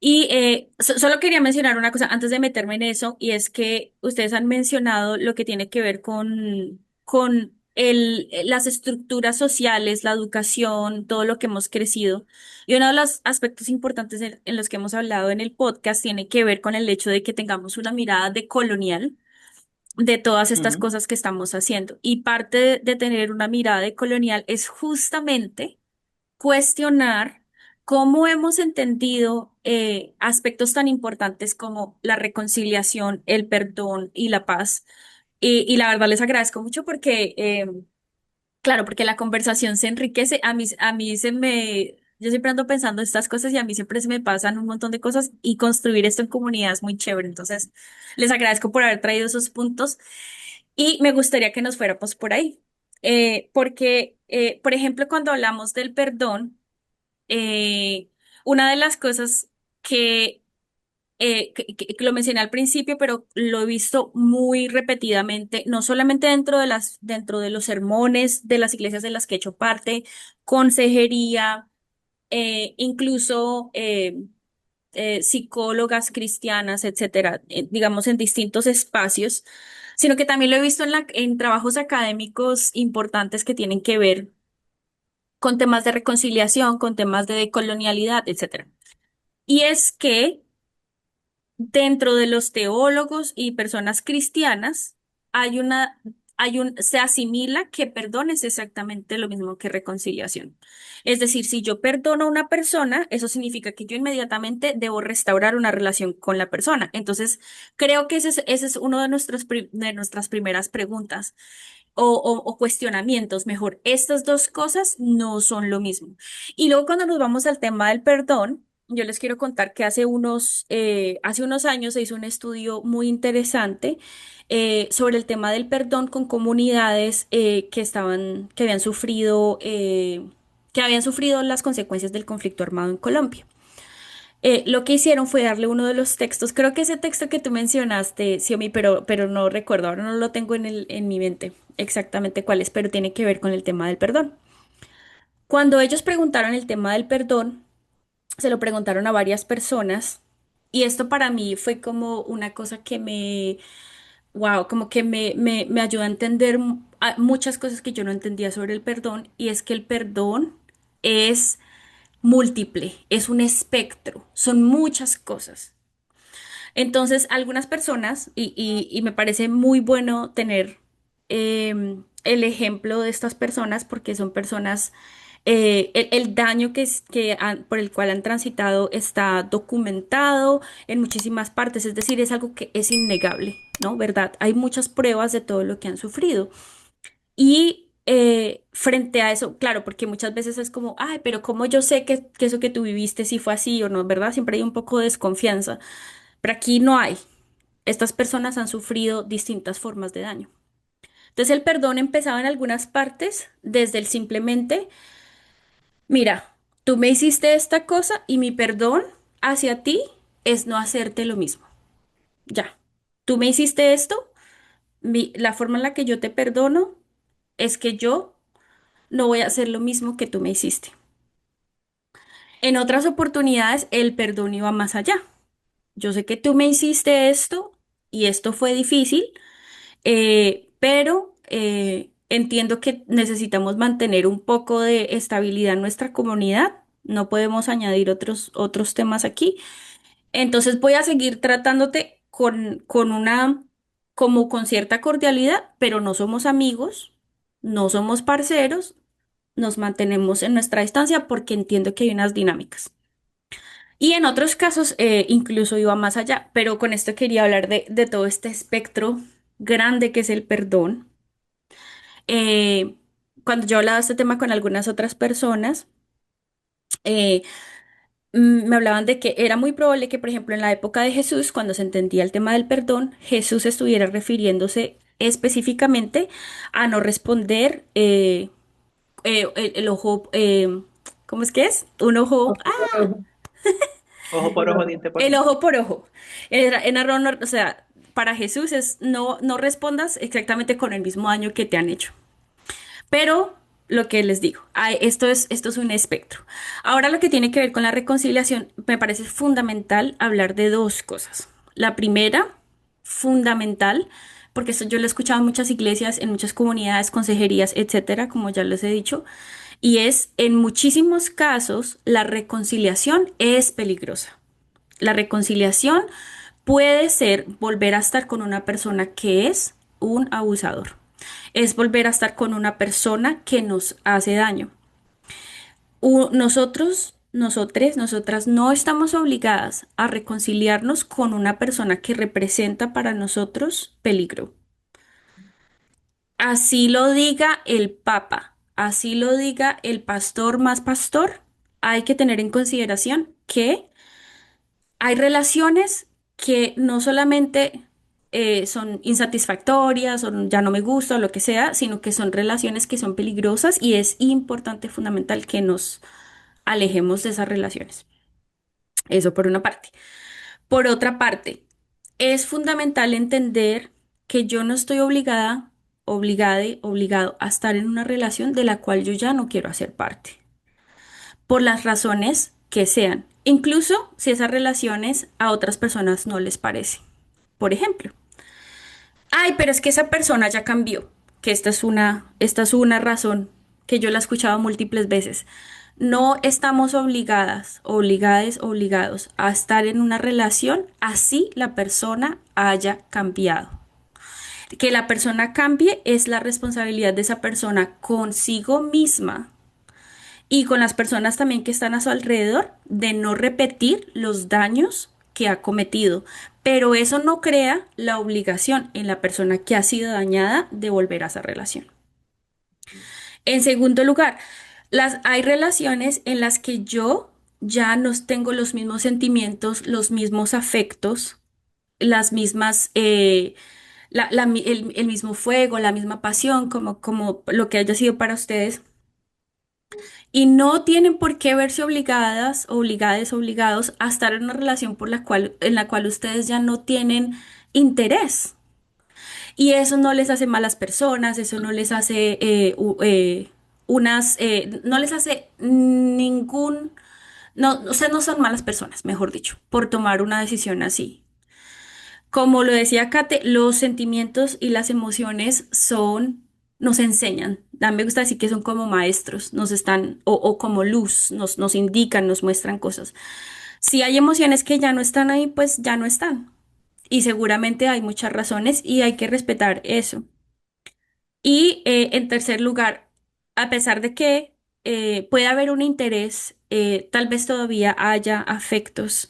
Y solo quería mencionar una cosa antes de meterme en eso, y es que ustedes han mencionado lo que tiene que ver con las estructuras sociales, la educación, todo lo que hemos crecido. Y uno de los aspectos importantes en los que hemos hablado en el podcast tiene que ver con el hecho de que tengamos una mirada decolonial de todas estas ujú, cosas que estamos haciendo. Y parte de tener una mirada decolonial es justamente cuestionar cómo hemos entendido aspectos tan importantes como la reconciliación, el perdón y la paz. Y la verdad les agradezco mucho porque, claro, porque la conversación se enriquece. A mí yo siempre ando pensando estas cosas y a mí siempre se me pasan un montón de cosas y construir esto en comunidad es muy chévere. Entonces, les agradezco por haber traído esos puntos y me gustaría que nos fuéramos por ahí. Porque, por ejemplo, cuando hablamos del perdón, eh, una de las cosas que, que lo mencioné al principio, pero lo he visto muy repetidamente, no solamente dentro de los sermones de las iglesias de las que he hecho parte, consejería, incluso psicólogas cristianas, etcétera, digamos en distintos espacios, sino que también lo he visto en trabajos académicos importantes que tienen que ver con temas de reconciliación, con temas de decolonialidad, etcétera. Y es que dentro de los teólogos y personas cristianas hay se asimila que perdón es exactamente lo mismo que reconciliación. Es decir, si yo perdono a una persona, eso significa que yo inmediatamente debo restaurar una relación con la persona. Entonces, creo que ese es uno de de nuestras primeras preguntas. o cuestionamientos, mejor, estas dos cosas no son lo mismo. Y luego cuando nos vamos al tema del perdón, yo les quiero contar que hace unos años se hizo un estudio muy interesante sobre el tema del perdón con comunidades que habían sufrido las consecuencias del conflicto armado en Colombia. Lo que hicieron fue darle uno de los textos, creo que ese texto que tú mencionaste, Xiomi, pero no recuerdo, ahora no lo tengo en mi mente exactamente cuál es, pero tiene que ver con el tema del perdón. Cuando ellos preguntaron el tema del perdón, se lo preguntaron a varias personas y esto para mí fue como una cosa wow, como que me ayudó a entender muchas cosas que yo no entendía sobre el perdón y es que el perdón es múltiple, es un espectro, son muchas cosas. Entonces, algunas personas, y me parece muy bueno tener el ejemplo de estas personas, porque son personas, el daño por el cual han transitado está documentado en muchísimas partes, es decir, es algo que es innegable, ¿no? ¿Verdad? Hay muchas pruebas de todo lo que han sufrido. Y frente a eso, claro, porque muchas veces es como, ay, pero ¿cómo yo sé que eso que tú viviste sí fue así o no? ¿Verdad? Siempre hay un poco de desconfianza. Pero aquí no hay. Estas personas han sufrido distintas formas de daño. Entonces el perdón empezaba en algunas partes desde el simplemente, mira, tú me hiciste esta cosa y mi perdón hacia ti es no hacerte lo mismo. Ya, tú me hiciste esto, la forma en la que yo te perdono es que yo no voy a hacer lo mismo que tú me hiciste. En otras oportunidades el perdón iba más allá. Yo sé que tú me hiciste esto y esto fue difícil. Pero entiendo que necesitamos mantener un poco de estabilidad en nuestra comunidad. No podemos añadir otros temas aquí. Entonces voy a seguir tratándote como con cierta cordialidad, pero no somos amigos, no somos parceros, nos mantenemos en nuestra distancia porque entiendo que hay unas dinámicas. Y en otros casos, incluso iba más allá, pero con esto quería hablar de todo este espectro grande que es el perdón. Eh, Cuando yo hablaba de este tema con algunas otras personas, eh, me hablaban de que era muy probable que, por ejemplo, en la época de Jesús, cuando se entendía el tema del perdón, Jesús estuviera refiriéndose específicamente a no responder el ojo, ¿cómo es que es? Un ojo, Ojo por ojo, diente por el diente. ojo por ojo. O sea, para Jesús es no respondas exactamente con el mismo daño que te han hecho. Pero lo que les digo, esto es un espectro. Ahora lo que tiene que ver con la reconciliación, me parece fundamental hablar de dos cosas. La primera, fundamental, porque esto yo lo he escuchado en muchas iglesias, en muchas comunidades, consejerías, etcétera, como ya les he dicho, y es en muchísimos casos la reconciliación es peligrosa. La reconciliación puede ser volver a estar con una persona que es un abusador. Es volver a estar con una persona que nos hace daño. Nosotras no estamos obligadas a reconciliarnos con una persona que representa para nosotros peligro. Así lo diga el Papa, así lo diga el pastor más pastor, hay que tener en consideración que hay relaciones que no solamente son insatisfactorias o ya no me gusta o lo que sea, sino que son relaciones que son peligrosas y es importante, fundamental que nos alejemos de esas relaciones. Eso por una parte. Por otra parte, es fundamental entender que yo no estoy obligado a estar en una relación de la cual yo ya no quiero hacer parte por las razones que sean, incluso si esas relaciones a otras personas no les parece. Por ejemplo, ay, pero es que esa persona ya cambió, que esta es una razón que yo la he escuchado múltiples veces. No estamos obligados a estar en una relación así la persona haya cambiado. Que la persona cambie es la responsabilidad de esa persona consigo misma y con las personas también que están a su alrededor de no repetir los daños que ha cometido, pero eso no crea la obligación en la persona que ha sido dañada de volver a esa relación. En segundo lugar, hay relaciones en las que yo ya no tengo los mismos sentimientos, los mismos afectos, las mismas, el mismo fuego, la misma pasión, como lo que haya sido para ustedes. Y no tienen por qué verse obligados a estar en una relación en la cual ustedes ya no tienen interés. Y eso no les hace malas personas, eso no les hace no les hace ningún, no, o sea, no son malas personas, mejor dicho, por tomar una decisión así. Como lo decía Kate, los sentimientos y las emociones nos enseñan. A mí me gusta decir que son como maestros, o como luz, nos indican, nos muestran cosas. Si hay emociones que ya no están ahí, pues ya no están. Y seguramente hay muchas razones y hay que respetar eso. Y en tercer lugar, a pesar de que puede haber un interés, tal vez todavía haya afectos,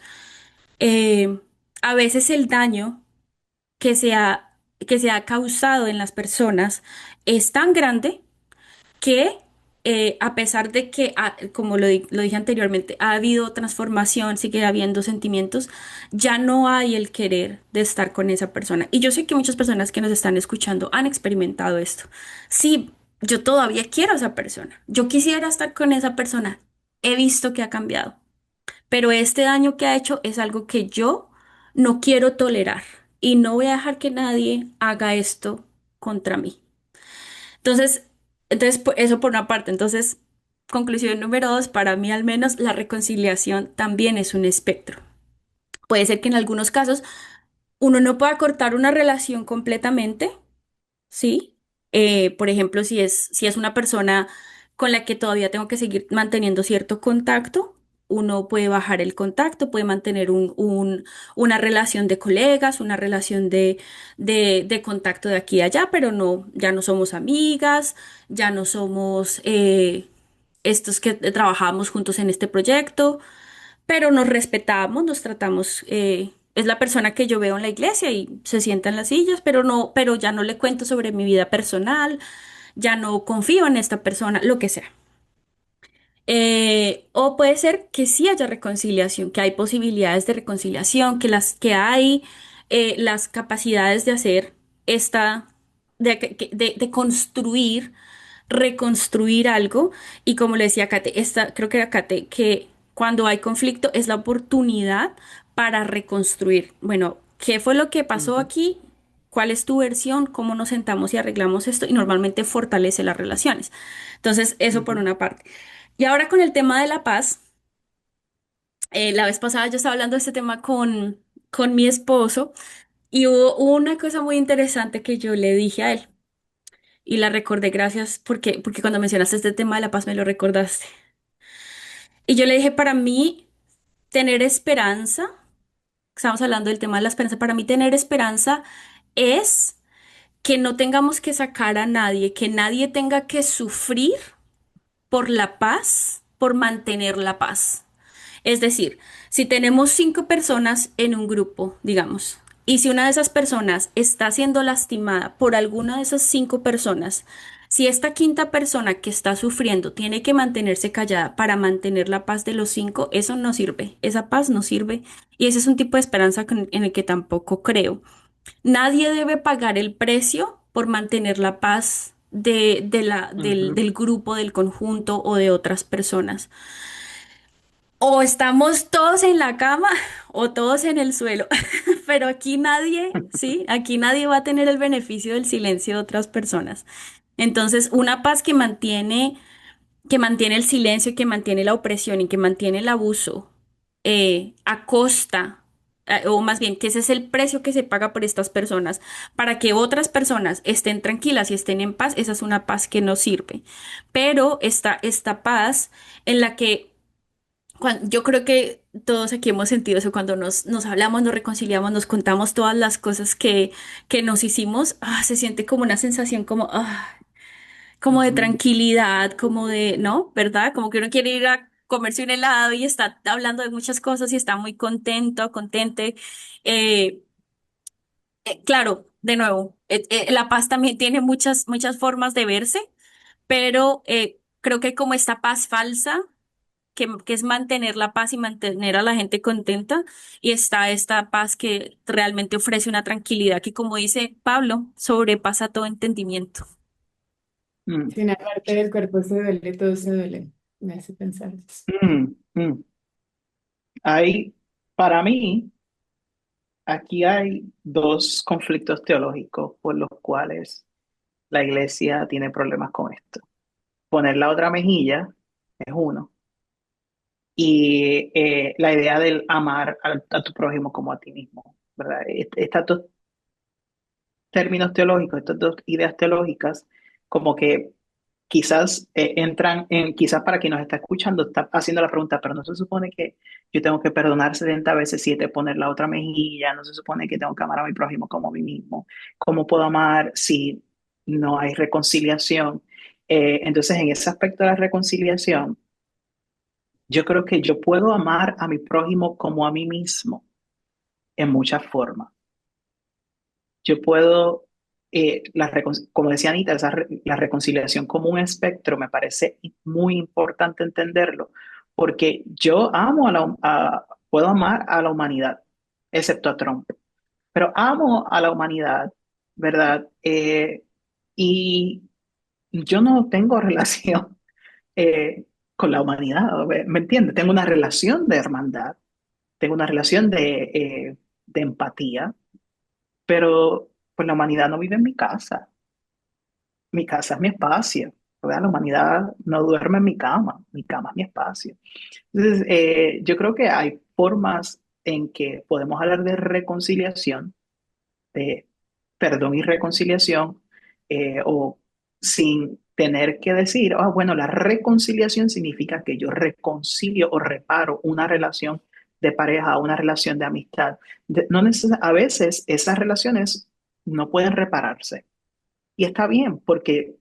eh, a veces el daño que se ha causado en las personas es tan grande que a pesar de que, como lo dije anteriormente, ha habido transformación, sigue habiendo sentimientos, ya no hay el querer de estar con esa persona. Y yo sé que muchas personas que nos están escuchando han experimentado esto. Sí, yo todavía quiero a esa persona, yo quisiera estar con esa persona, he visto que ha cambiado, pero este daño que ha hecho es algo que yo no quiero tolerar y no voy a dejar que nadie haga esto contra mí. Entonces, eso por una parte. Entonces, conclusión número dos, para mí al menos la reconciliación también es un espectro. Puede ser que en algunos casos uno no pueda cortar una relación completamente, ¿sí? Por ejemplo, si es una persona con la que todavía tengo que seguir manteniendo cierto contacto, uno puede bajar el contacto, puede mantener una relación de colegas, una relación de contacto de aquí a allá, pero no, ya no somos amigas, ya no somos estos que trabajamos juntos en este proyecto, pero nos respetamos, nos tratamos, es la persona que yo veo en la iglesia y se sienta en las sillas, pero ya no le cuento sobre mi vida personal, ya no confío en esta persona, lo que sea. O puede ser que sí haya reconciliación, que hay posibilidades de reconciliación, que hay las capacidades de hacer esta, de construir, reconstruir algo. Y como le decía Kate, creo que era Kate, que cuando hay conflicto es la oportunidad para reconstruir. Bueno, ¿qué fue lo que pasó Ujú, aquí? ¿Cuál es tu versión? ¿Cómo nos sentamos y arreglamos esto? Y normalmente fortalece las relaciones. Entonces, eso por ujú, una parte. Y ahora con el tema de la paz, la vez pasada yo estaba hablando de este tema con mi esposo y hubo una cosa muy interesante que yo le dije a él y la recordé gracias porque cuando mencionaste este tema de la paz me lo recordaste. Y yo le dije, para mí, tener esperanza, estamos hablando del tema de la esperanza, para mí tener esperanza es que no tengamos que sacar a nadie, que nadie tenga que sufrir por la paz, por mantener la paz. Es decir, si tenemos 5 personas en un grupo, digamos, y si una de esas personas está siendo lastimada por alguna de esas 5 personas, si esta quinta persona que está sufriendo tiene que mantenerse callada para mantener la paz de los 5, eso no sirve, esa paz no sirve y ese es un tipo de esperanza en el que tampoco creo. Nadie debe pagar el precio por mantener la paz ujú. del grupo, del conjunto o de otras personas. O estamos todos en la cama o todos en el suelo, pero aquí nadie, ¿sí? Aquí nadie va a tener el beneficio del silencio de otras personas. Entonces, una paz que mantiene el silencio, que mantiene la opresión y que mantiene el abuso a costa, o más bien, que ese es el precio que se paga por estas personas para que otras personas estén tranquilas y estén en paz, esa es una paz que no sirve. Pero esta paz en la que yo creo que todos aquí hemos sentido eso cuando nos hablamos, nos reconciliamos, nos contamos todas las cosas que nos hicimos, se siente como una sensación como de Ujú. tranquilidad, como de, ¿no? ¿Verdad? Como que uno quiere ir comerse un helado y está hablando de muchas cosas y está muy contento, contente. Eh, claro, de nuevo, la paz también tiene muchas formas de verse, pero creo que como esta paz falsa, que es mantener la paz y mantener a la gente contenta, y está esta paz que realmente ofrece una tranquilidad que, como dice Pablo, sobrepasa todo entendimiento. Mm, Sin aparte del cuerpo se duele, todo se duele. Me hace pensar eso. mm. Hay, para mí, aquí hay dos conflictos teológicos por los cuales la iglesia tiene problemas con esto. Poner la otra mejilla es uno. Y la idea del amar a tu prójimo como a ti mismo, ¿verdad? Estos dos términos teológicos, estas dos ideas teológicas, como que quizás entran en, quizás para quien nos está escuchando, está haciendo la pregunta, pero no se supone que yo tengo que perdonar 70 veces 7, poner la otra mejilla, no se supone que tengo que amar a mi prójimo como a mí mismo. ¿Cómo puedo amar si no hay reconciliación? Entonces, en ese aspecto de la reconciliación, yo creo que yo puedo amar a mi prójimo como a mí mismo en muchas formas. Yo puedo, como decía Anita, la reconciliación como un espectro me parece muy importante entenderlo, porque yo amo puedo amar a la humanidad, excepto a Trump, pero amo a la humanidad, ¿verdad? Y yo no tengo relación con la humanidad, ¿me entiendes? Tengo una relación de hermandad, tengo una relación de empatía, pero pues la humanidad no vive en mi casa es mi espacio, ¿verdad? La humanidad no duerme en mi cama es mi espacio. Entonces, yo creo que hay formas en que podemos hablar de reconciliación, de perdón y reconciliación, o sin tener que decir, ah, bueno, la reconciliación significa que yo reconcilio o reparo una relación de pareja, una relación de amistad. No a veces esas relaciones no pueden repararse. Y está bien, porque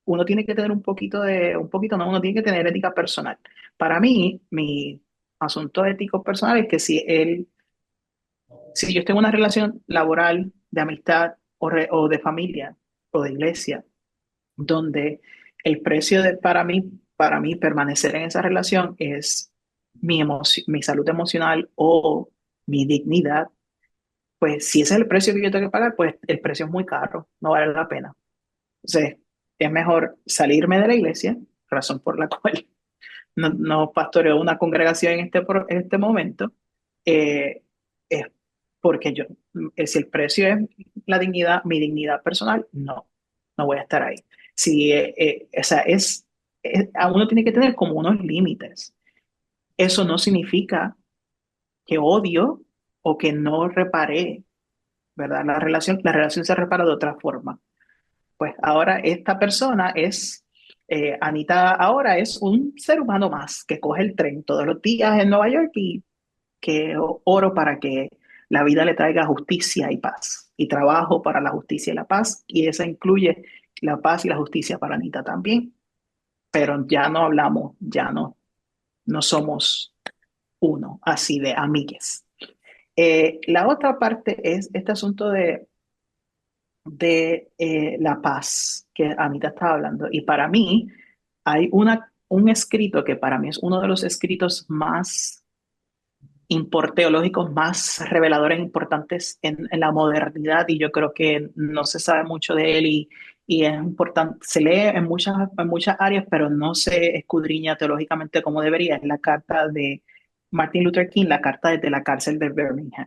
uno tiene que tener un poquito, no, uno tiene que tener ética personal. Para mí, mi asunto ético personal es que si yo estoy en una relación laboral, de amistad o de familia o de iglesia, donde el precio para mí permanecer en esa relación es mi salud emocional o mi dignidad, pues si ese es el precio que yo tengo que pagar, pues el precio es muy caro, no vale la pena. Entonces, es mejor salirme de la iglesia, razón por la cual no pastoreo una congregación en este momento, eh, es porque si el precio es la dignidad, mi dignidad personal, no voy a estar ahí. Si, o sea, a uno tiene que tener como unos límites. Eso no significa que odio o que no reparé, ¿verdad? La relación se repara de otra forma. Pues ahora esta persona Anita ahora es un ser humano más que coge el tren todos los días en Nueva York y que oro para que la vida le traiga justicia y paz y trabajo para la justicia y la paz, y eso incluye la paz y la justicia para Anita también, pero ya no hablamos, no somos uno, así de amigues. La otra parte es este asunto de la paz que Anita estaba hablando. Y para mí hay un escrito que para mí es uno de los escritos más teológicos más reveladores e importantes en la modernidad, y yo creo que no se sabe mucho de él y es importante, se lee en muchas áreas, pero no se escudriña teológicamente como debería. Es la carta de Martin Luther King, la carta desde la cárcel de Birmingham.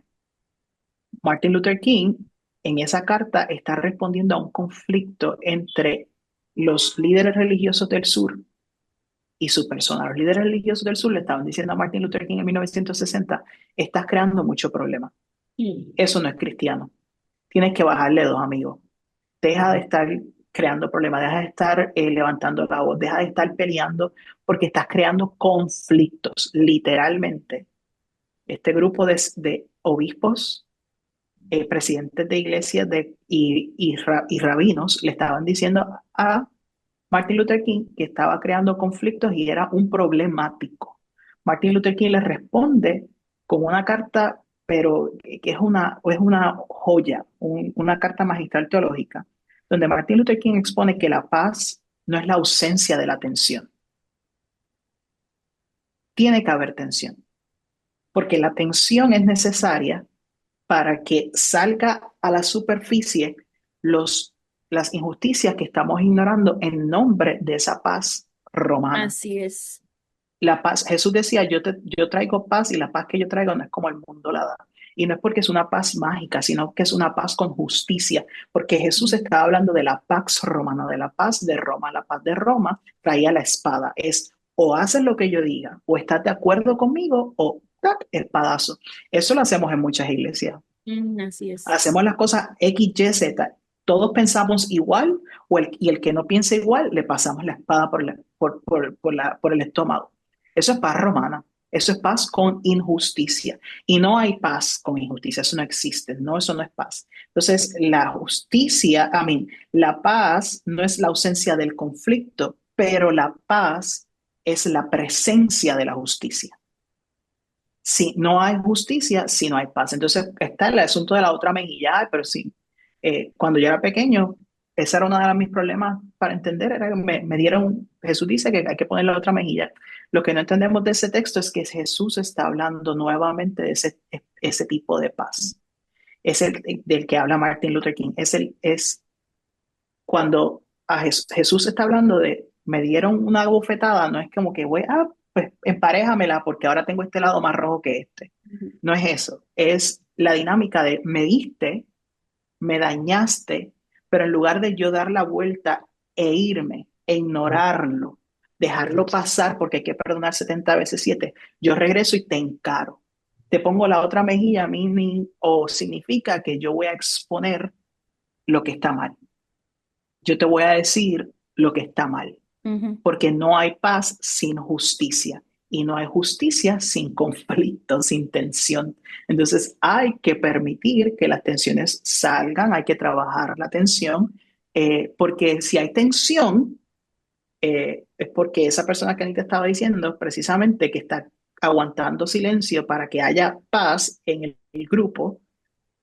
Martin Luther King en esa carta está respondiendo a un conflicto entre los líderes religiosos del sur y su persona. Los líderes religiosos del sur le estaban diciendo a Martin Luther King en 1960, estás creando mucho problema. Eso no es cristiano. Tienes que bajarle dos, amigos. Deja de estar creando problemas, deja de estar levantando la voz, deja de estar peleando porque estás creando conflictos, literalmente. Este grupo de obispos, presidentes de iglesias y rabinos le estaban diciendo a Martin Luther King que estaba creando conflictos y era un problemático. Martin Luther King le responde con una carta, pero que es una joya, una carta magistral teológica, donde Martin Luther King expone que la paz no es la ausencia de la tensión. Tiene que haber tensión, porque la tensión es necesaria para que salga a la superficie las injusticias que estamos ignorando en nombre de esa paz romana. Así es. La paz, Jesús decía, yo traigo paz y la paz que yo traigo no es como el mundo la da. Y no es porque es una paz mágica, sino que es una paz con justicia, porque Jesús estaba hablando de la pax romana, de la paz de Roma. La paz de Roma traía la espada. Es o haces lo que yo diga, o estás de acuerdo conmigo, o ¡tac! Espadazo. Eso lo hacemos en muchas iglesias. Así es. Hacemos las cosas X, Y, Z. Todos pensamos igual, y el que no piensa igual, le pasamos la espada por el estómago. Eso es paz romana. Eso es paz con injusticia. Y no hay paz con injusticia. Eso no existe. No, eso no es paz. Entonces, la justicia, la paz no es la ausencia del conflicto, pero la paz es la presencia de la justicia. Si no hay justicia, si no hay paz. Entonces está el asunto de la otra mejilla. Ay, pero sí, cuando yo era pequeño, ese era uno de mis problemas para entender, era que me dieron, Jesús dice que hay que poner la otra mejilla. Lo que no entendemos de ese texto es que Jesús está hablando nuevamente de ese tipo de paz. Es el del que habla Martin Luther King. Es cuando Jesús está hablando de, me dieron una bofetada, no es como que pues emparéjamela porque ahora tengo este lado más rojo que este. No es eso, es la dinámica de me diste, me dañaste, pero en lugar de yo dar la vuelta e irme, e ignorarlo, dejarlo pasar porque hay que perdonar 70 veces 7, yo regreso y te encaro. Te pongo la otra mejilla a mí, o significa que yo voy a exponer lo que está mal. Yo te voy a decir lo que está mal, porque no hay paz sin justicia y no hay justicia sin conflicto, sin tensión. Entonces hay que permitir que las tensiones salgan, hay que trabajar la tensión, porque si hay tensión, es porque esa persona que Anita estaba diciendo precisamente que está aguantando silencio para que haya paz en el grupo,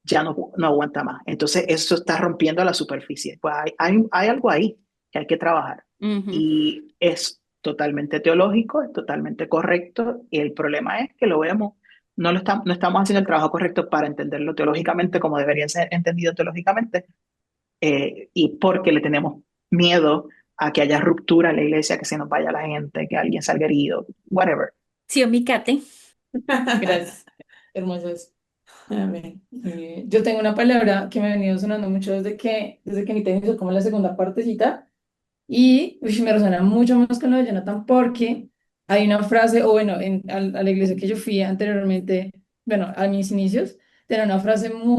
ya no aguanta más. Entonces eso está rompiendo la superficie. Pues hay algo ahí que hay que trabajar. Y es totalmente teológico, es totalmente correcto, y el problema es que lo vemos, no estamos haciendo el trabajo correcto para entenderlo teológicamente como debería ser entendido teológicamente, y porque le tenemos miedo a que haya ruptura en la iglesia, que se nos vaya la gente, que alguien salga herido, whatever. Sí, mi Kate. Gracias. Hermosas. Amén. Yo tengo una palabra que me ha venido sonando mucho desde que Anita inició como la segunda partecita, y me resuena mucho más con lo de Jonathan, porque hay una frase, o bueno, a la iglesia que yo fui anteriormente, bueno, a mis inicios, tenía una frase como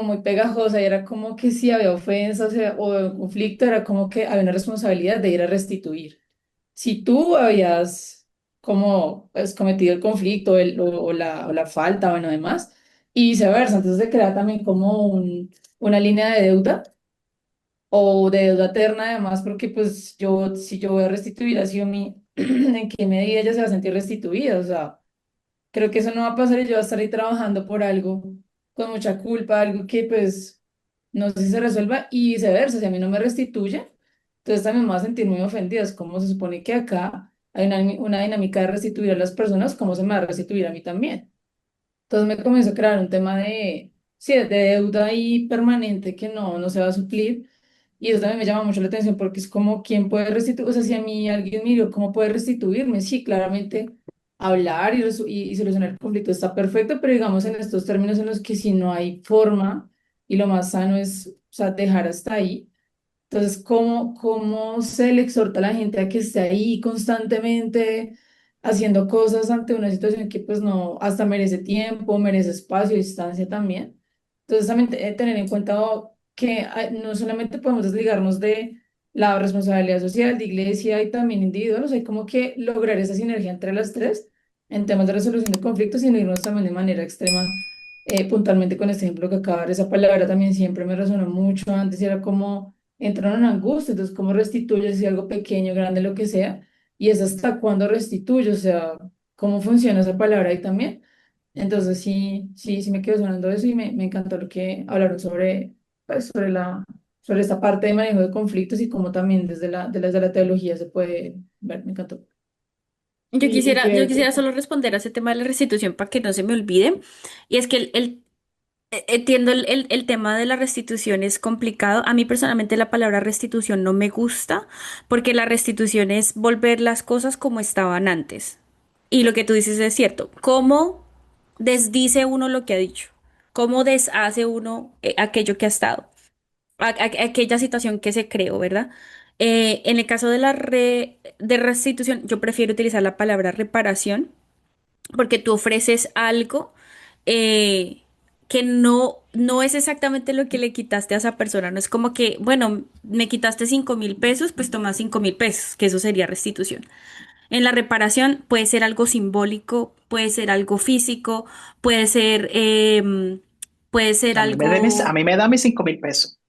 muy pegajosa, y era como que si había ofensa, o conflicto, era como que había una responsabilidad de ir a restituir. Si tú habías como pues, cometido el conflicto o la falta, bueno, demás, y viceversa, entonces se crea también como una línea de deuda o de deuda eterna, además, porque pues si yo voy a restituir así a mí, ¿en qué medida ella se va a sentir restituida? O sea, creo que eso no va a pasar, y yo voy a estar ahí trabajando por algo con mucha culpa, algo que pues no sé si se resuelva, y viceversa, si a mí no me restituye, entonces también me voy a sentir muy ofendida. Es como se supone que acá hay una dinámica de restituir a las personas, ¿cómo se me va a restituir a mí también? Entonces me comenzó a crear un tema sí, de deuda ahí permanente que no se va a suplir. Y eso también me llama mucho la atención, porque es como, ¿quién puede restituir? O sea, si a mí alguien me dijo, ¿cómo puede restituirme? Sí, claramente hablar y solucionar el conflicto está perfecto, pero digamos en estos términos en los que si no hay forma, y lo más sano es, o sea, dejar hasta ahí. Entonces, ¿cómo se le exhorta a la gente a que esté ahí constantemente haciendo cosas ante una situación que pues no, hasta merece tiempo, merece espacio, distancia también? Entonces, también tener en cuenta que no solamente podemos desligarnos de la responsabilidad social, de iglesia y también individual, o sea, hay como que lograr esa sinergia entre las tres en temas de resolución de conflictos, y no irnos también de manera extrema. Puntualmente con este ejemplo que acabo de dar, esa palabra también siempre me resonó mucho antes, y era como entraron en angustia, entonces cómo restituyes si algo pequeño, grande, lo que sea, y es hasta cuándo restituyo, o sea, cómo funciona esa palabra ahí también. Entonces sí me quedó sonando eso y me encantó lo que hablaron sobre, pues, sobre esta parte de manejo de conflictos y cómo también desde la teología se puede ver, me encantó. Y Yo que quisiera solo responder a ese tema de la restitución para que no se me olvide. Y es que entiendo el tema de la restitución es complicado. A mí personalmente la palabra restitución no me gusta porque la restitución es volver las cosas como estaban antes. Y lo que tú dices es cierto. ¿Cómo desdice uno lo que ha dicho? ¿Cómo deshace uno aquello que ha estado? Aquella situación que se creó, ¿verdad? En el caso de de restitución, yo prefiero utilizar la palabra reparación porque tú ofreces algo eh, que no es exactamente lo que le quitaste a esa persona. No es como que, bueno, me quitaste 5.000 pesos, pues toma 5.000 pesos, que eso sería restitución. En la reparación puede ser algo simbólico, puede ser algo físico, puede ser A algo. mí me da mis 5.000 pesos.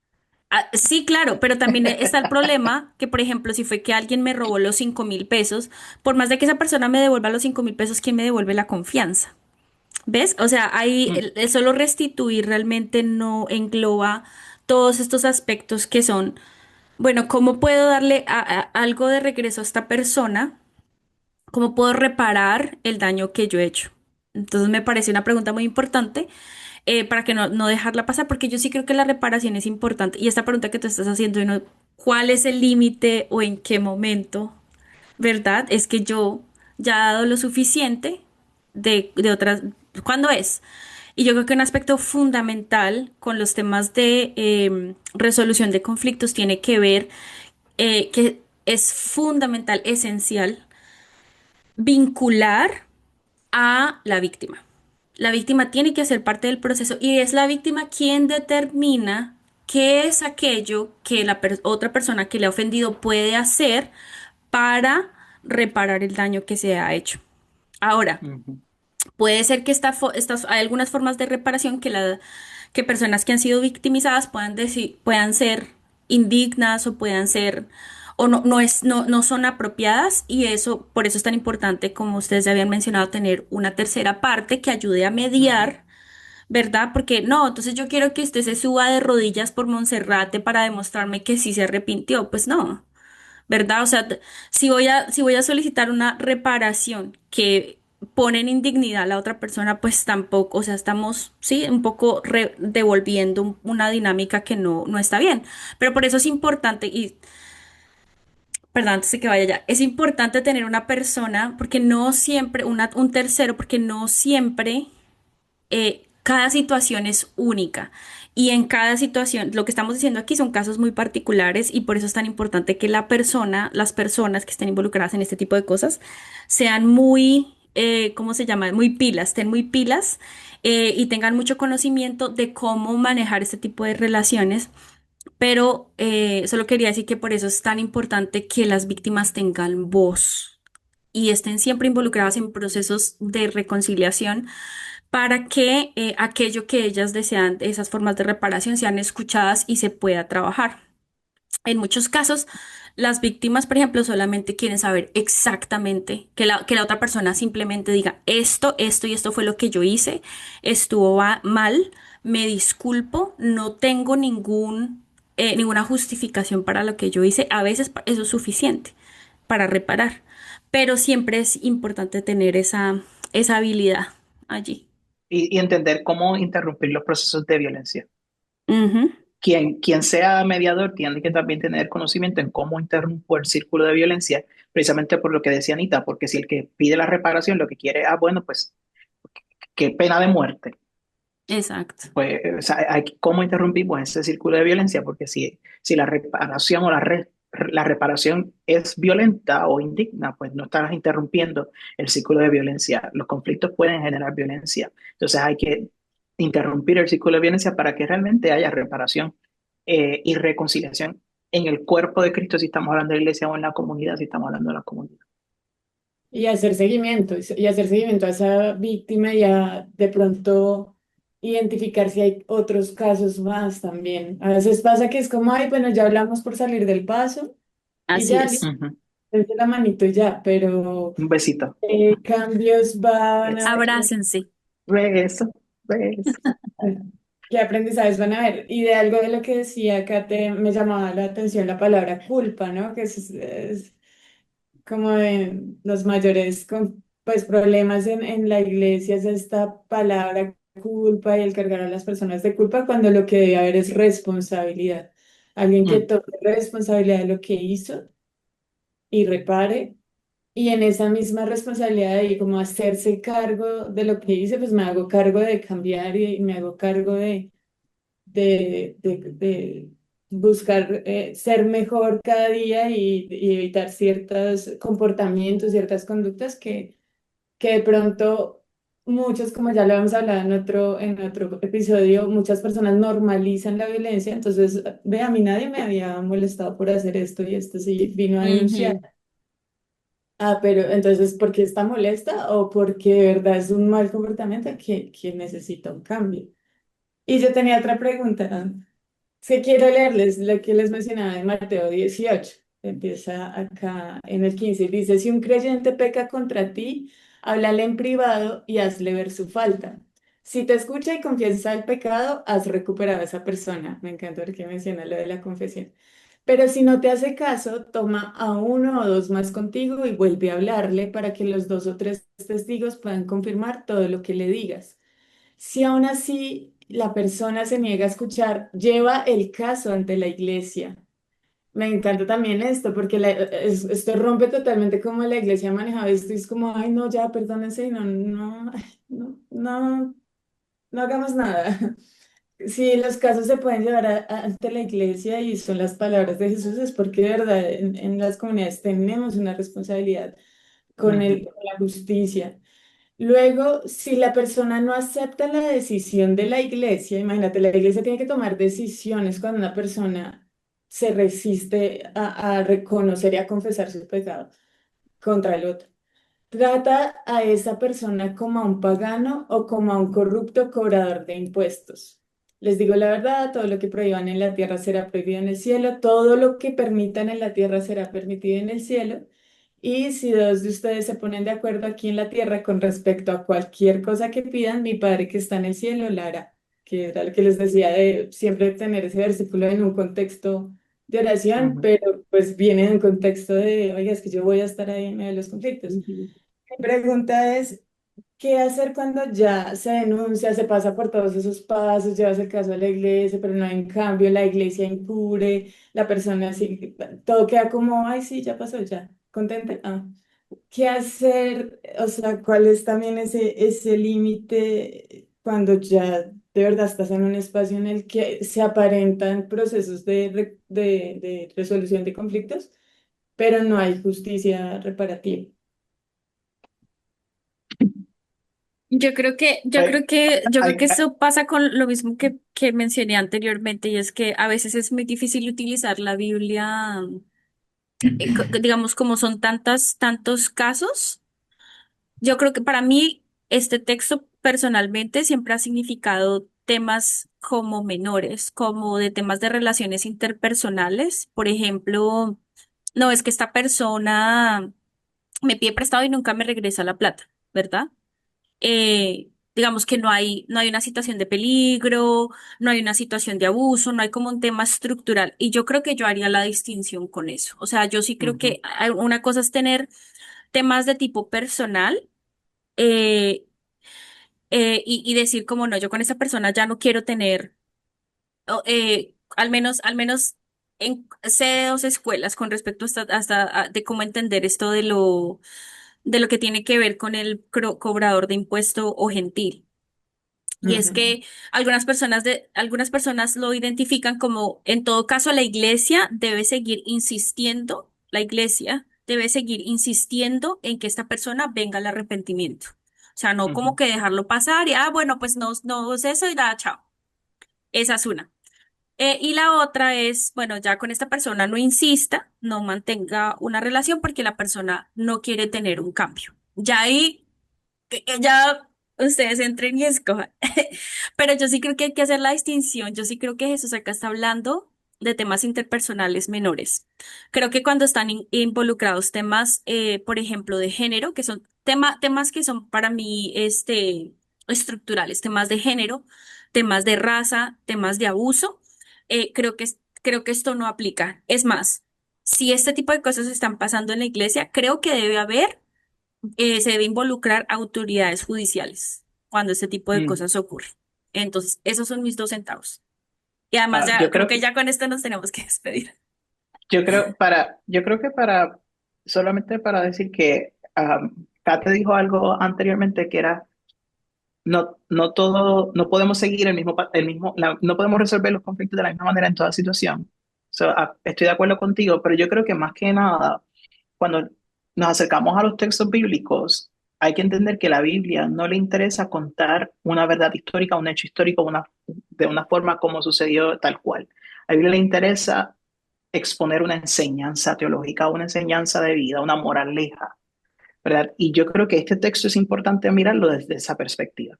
Sí, claro, pero también está el problema que, por ejemplo, si fue que alguien me robó los 5.000 pesos, por más de que esa persona me devuelva los 5.000 pesos, ¿quién me devuelve la confianza? ¿Ves? O sea, ahí Mm. el solo restituir realmente no engloba todos estos aspectos que son, bueno, ¿cómo puedo darle algo de regreso a esta persona? ¿Cómo puedo reparar el daño que yo he hecho? Entonces me parece una pregunta muy importante para que no dejarla pasar, porque yo sí creo que la reparación es importante. Y esta pregunta que tú estás haciendo, ¿cuál es el límite o en qué momento? ¿Verdad? Es que yo ya he dado lo suficiente de otras. ¿Cuándo es? Y yo creo que un aspecto fundamental con los temas de resolución de conflictos tiene que ver que es fundamental, esencial, vincular a la víctima. La víctima tiene que hacer parte del proceso y es la víctima quien determina qué es aquello que la otra persona que le ha ofendido puede hacer para reparar el daño que se ha hecho. Ahora, Ujú. puede ser que hay algunas formas de reparación que personas que han sido victimizadas puedan ser indignas o puedan ser o no son apropiadas y eso, por eso es tan importante, como ustedes ya habían mencionado, tener una tercera parte que ayude a Ujú. mediar, ¿verdad? Porque no, entonces yo quiero que usted se suba de rodillas por Monserrate para demostrarme que sí se arrepintió. Pues no. ¿Verdad? O sea, si voy a solicitar una reparación que pone en indignidad a la otra persona, pues tampoco, o sea, estamos, sí, un poco devolviendo una dinámica que no está bien. Pero por eso es importante, y perdón, antes de que vaya ya, es importante tener una persona, porque no siempre, un tercero, porque no siempre cada situación es única y en cada situación, lo que estamos diciendo aquí son casos muy particulares y por eso es tan importante que las personas que estén involucradas en este tipo de cosas sean muy, ¿cómo se llama? Muy pilas, estén muy pilas y tengan mucho conocimiento de cómo manejar este tipo de relaciones. Pero solo quería decir que por eso es tan importante que las víctimas tengan voz y estén siempre involucradas en procesos de reconciliación para que aquello que ellas desean, esas formas de reparación, sean escuchadas y se pueda trabajar. En muchos casos, las víctimas, por ejemplo, solamente quieren saber exactamente que la otra persona simplemente diga esto y esto fue lo que yo hice, estuvo mal, me disculpo, no tengo ninguna justificación para lo que yo hice. A veces eso es suficiente para reparar, pero siempre es importante tener esa habilidad allí. Y entender cómo interrumpir los procesos de violencia. Ujú. Quien sea mediador tiene que también tener conocimiento en cómo interrumpir el círculo de violencia, precisamente por lo que decía Anita, porque si el que pide la reparación lo que quiere, bueno, pues, qué pena de muerte. Exacto. Pues, o sea, ¿cómo interrumpimos ese círculo de violencia? Porque si la reparación o la reparación es violenta o indigna, pues no estás interrumpiendo el círculo de violencia. Los conflictos pueden generar violencia. Entonces hay que interrumpir el círculo de violencia para que realmente haya reparación y reconciliación en el cuerpo de Cristo, si estamos hablando de la iglesia, o en la comunidad, si estamos hablando de la comunidad. Y hacer seguimiento a esa víctima y a de pronto identificar si hay otros casos más también. A veces pasa que es como, ay, bueno, ya hablamos por salir del paso y Así ya es. listo, Ujú. desde la manito y ya, pero Un besito. cambios van a Beso, haber. Abrácense. beso, beso. ¿Qué aprendizajes van a haber? Y de algo de lo que decía Kate, me llamaba la atención la palabra culpa, ¿no? Que es como de los mayores pues, problemas en la iglesia, es esta palabra culpa y el cargar a las personas de culpa cuando lo que debe haber es responsabilidad. Alguien que Mm, tome responsabilidad de lo que hizo y repare. Y en esa misma responsabilidad de como hacerse cargo de lo que hice, pues me hago cargo de cambiar y me hago cargo de buscar ser mejor cada día y evitar ciertos comportamientos, ciertas conductas que de pronto muchos, como ya lo hemos hablado en otro episodio, muchas personas normalizan la violencia. Entonces, ve, a mí nadie me había molestado por hacer esto y esto sí vino a denunciar. Ujú. Ah, pero entonces, ¿por qué está molesta o porque de verdad es un mal comportamiento que necesita un cambio? Y yo tenía otra pregunta. Sí, quiero leerles lo que les mencionaba de Mateo 18. Empieza acá en el 15 y dice, si un creyente peca contra ti, háblale en privado y hazle ver su falta. Si te escucha y confiesa el pecado, has recuperado a esa persona. Me encanta porque menciona lo de la confesión. Pero si no te hace caso, toma a uno o dos más contigo y vuelve a hablarle para que los dos o tres testigos puedan confirmar todo lo que le digas. Si aún así la persona se niega a escuchar, lleva el caso ante la iglesia. Me encanta también esto, porque esto rompe totalmente como la iglesia ha manejado esto. Y es como, ay, no, ya, perdónense, y no, no, ay, no, no, no hagamos nada. Si los casos se pueden llevar ante la iglesia y son las palabras de Jesús, es porque de verdad en las comunidades tenemos una responsabilidad ujú, con la justicia. Luego, si la persona no acepta la decisión de la iglesia, imagínate, la iglesia tiene que tomar decisiones cuando una persona se resiste a reconocer y a confesar su pecado contra el otro. Trata a esa persona como a un pagano o como a un corrupto cobrador de impuestos. Les digo la verdad, todo lo que prohíban en la tierra será prohibido en el cielo, todo lo que permitan en la tierra será permitido en el cielo. Y si dos de ustedes se ponen de acuerdo aquí en la tierra con respecto a cualquier cosa que pidan, mi Padre que está en el cielo la hará. Que era lo que les decía de siempre tener ese versículo en un contexto de oración, ujú, pero pues viene en un contexto de, oiga, es que yo voy a estar ahí en medio de los conflictos. ujú. Mi pregunta es, ¿qué hacer cuando ya se denuncia, se pasa por todos esos pasos, llevas el caso a la iglesia, pero no hay en cambio, la iglesia encubre, la persona así, todo queda como, ay, sí, ya pasó, ya, contenta? Ah. ¿Qué hacer? O sea, ¿cuál es también ese límite cuando ya de verdad estás en un espacio en el que se aparentan procesos de resolución de conflictos, pero no hay justicia reparativa? Ay, Yo creo ay, que ay, eso pasa con lo mismo que mencioné anteriormente, y es que a veces es muy difícil utilizar la Biblia, digamos, como son tantos casos. Yo creo que para mí este texto personalmente siempre ha significado temas como menores, como de temas de relaciones interpersonales. Por ejemplo, no es que esta persona me pide prestado y nunca me regresa la plata, ¿verdad? Digamos que no hay una situación de peligro, no hay una situación de abuso, no hay como un tema estructural. Y yo creo que yo haría la distinción con eso. O sea, yo sí creo ujú, que una cosa es tener temas de tipo personal, eh, y decir como no, yo con esa persona ya no quiero tener, al menos sé dos escuelas con respecto de cómo entender esto de lo que tiene que ver con el cobrador de impuesto o gentil. Y es ujú, que algunas personas lo identifican como, en todo caso, la iglesia debe seguir insistiendo en que esta persona venga al arrepentimiento. O sea, no como ujú, que dejarlo pasar y, bueno, pues no, no es eso y da, chao. Esa es una. Y la otra es, bueno, ya con esta persona no insista, no mantenga una relación porque la persona no quiere tener un cambio. Ya ahí que ya ustedes entren y escojan. Pero yo sí creo que hay que hacer la distinción. Yo sí creo que Jesús acá está hablando de temas interpersonales menores. Creo que cuando están involucrados temas, por ejemplo, de género, que son temas que son para mí estructurales, temas de género, temas de raza, temas de abuso, creo que esto no aplica. Es más, si este tipo de cosas están pasando en la iglesia, creo que se debe involucrar autoridades judiciales cuando este tipo de Mm. cosas ocurren. Entonces, esos son mis 2 centavos. Y además Ah, ya creo que ya con esto nos tenemos que despedir. yo creo que solamente para decir que Kate dijo algo anteriormente que era no todo, no podemos seguir no podemos resolver los conflictos de la misma manera en toda situación. So, estoy de acuerdo contigo, pero yo creo que más que nada, cuando nos acercamos a los textos bíblicos, hay que entender que la Biblia no le interesa contar una verdad histórica, un hecho histórico, de una forma como sucedió tal cual. A la Biblia le interesa exponer una enseñanza teológica, una enseñanza de vida, una moraleja, ¿verdad? Y yo creo que este texto es importante mirarlo desde esa perspectiva,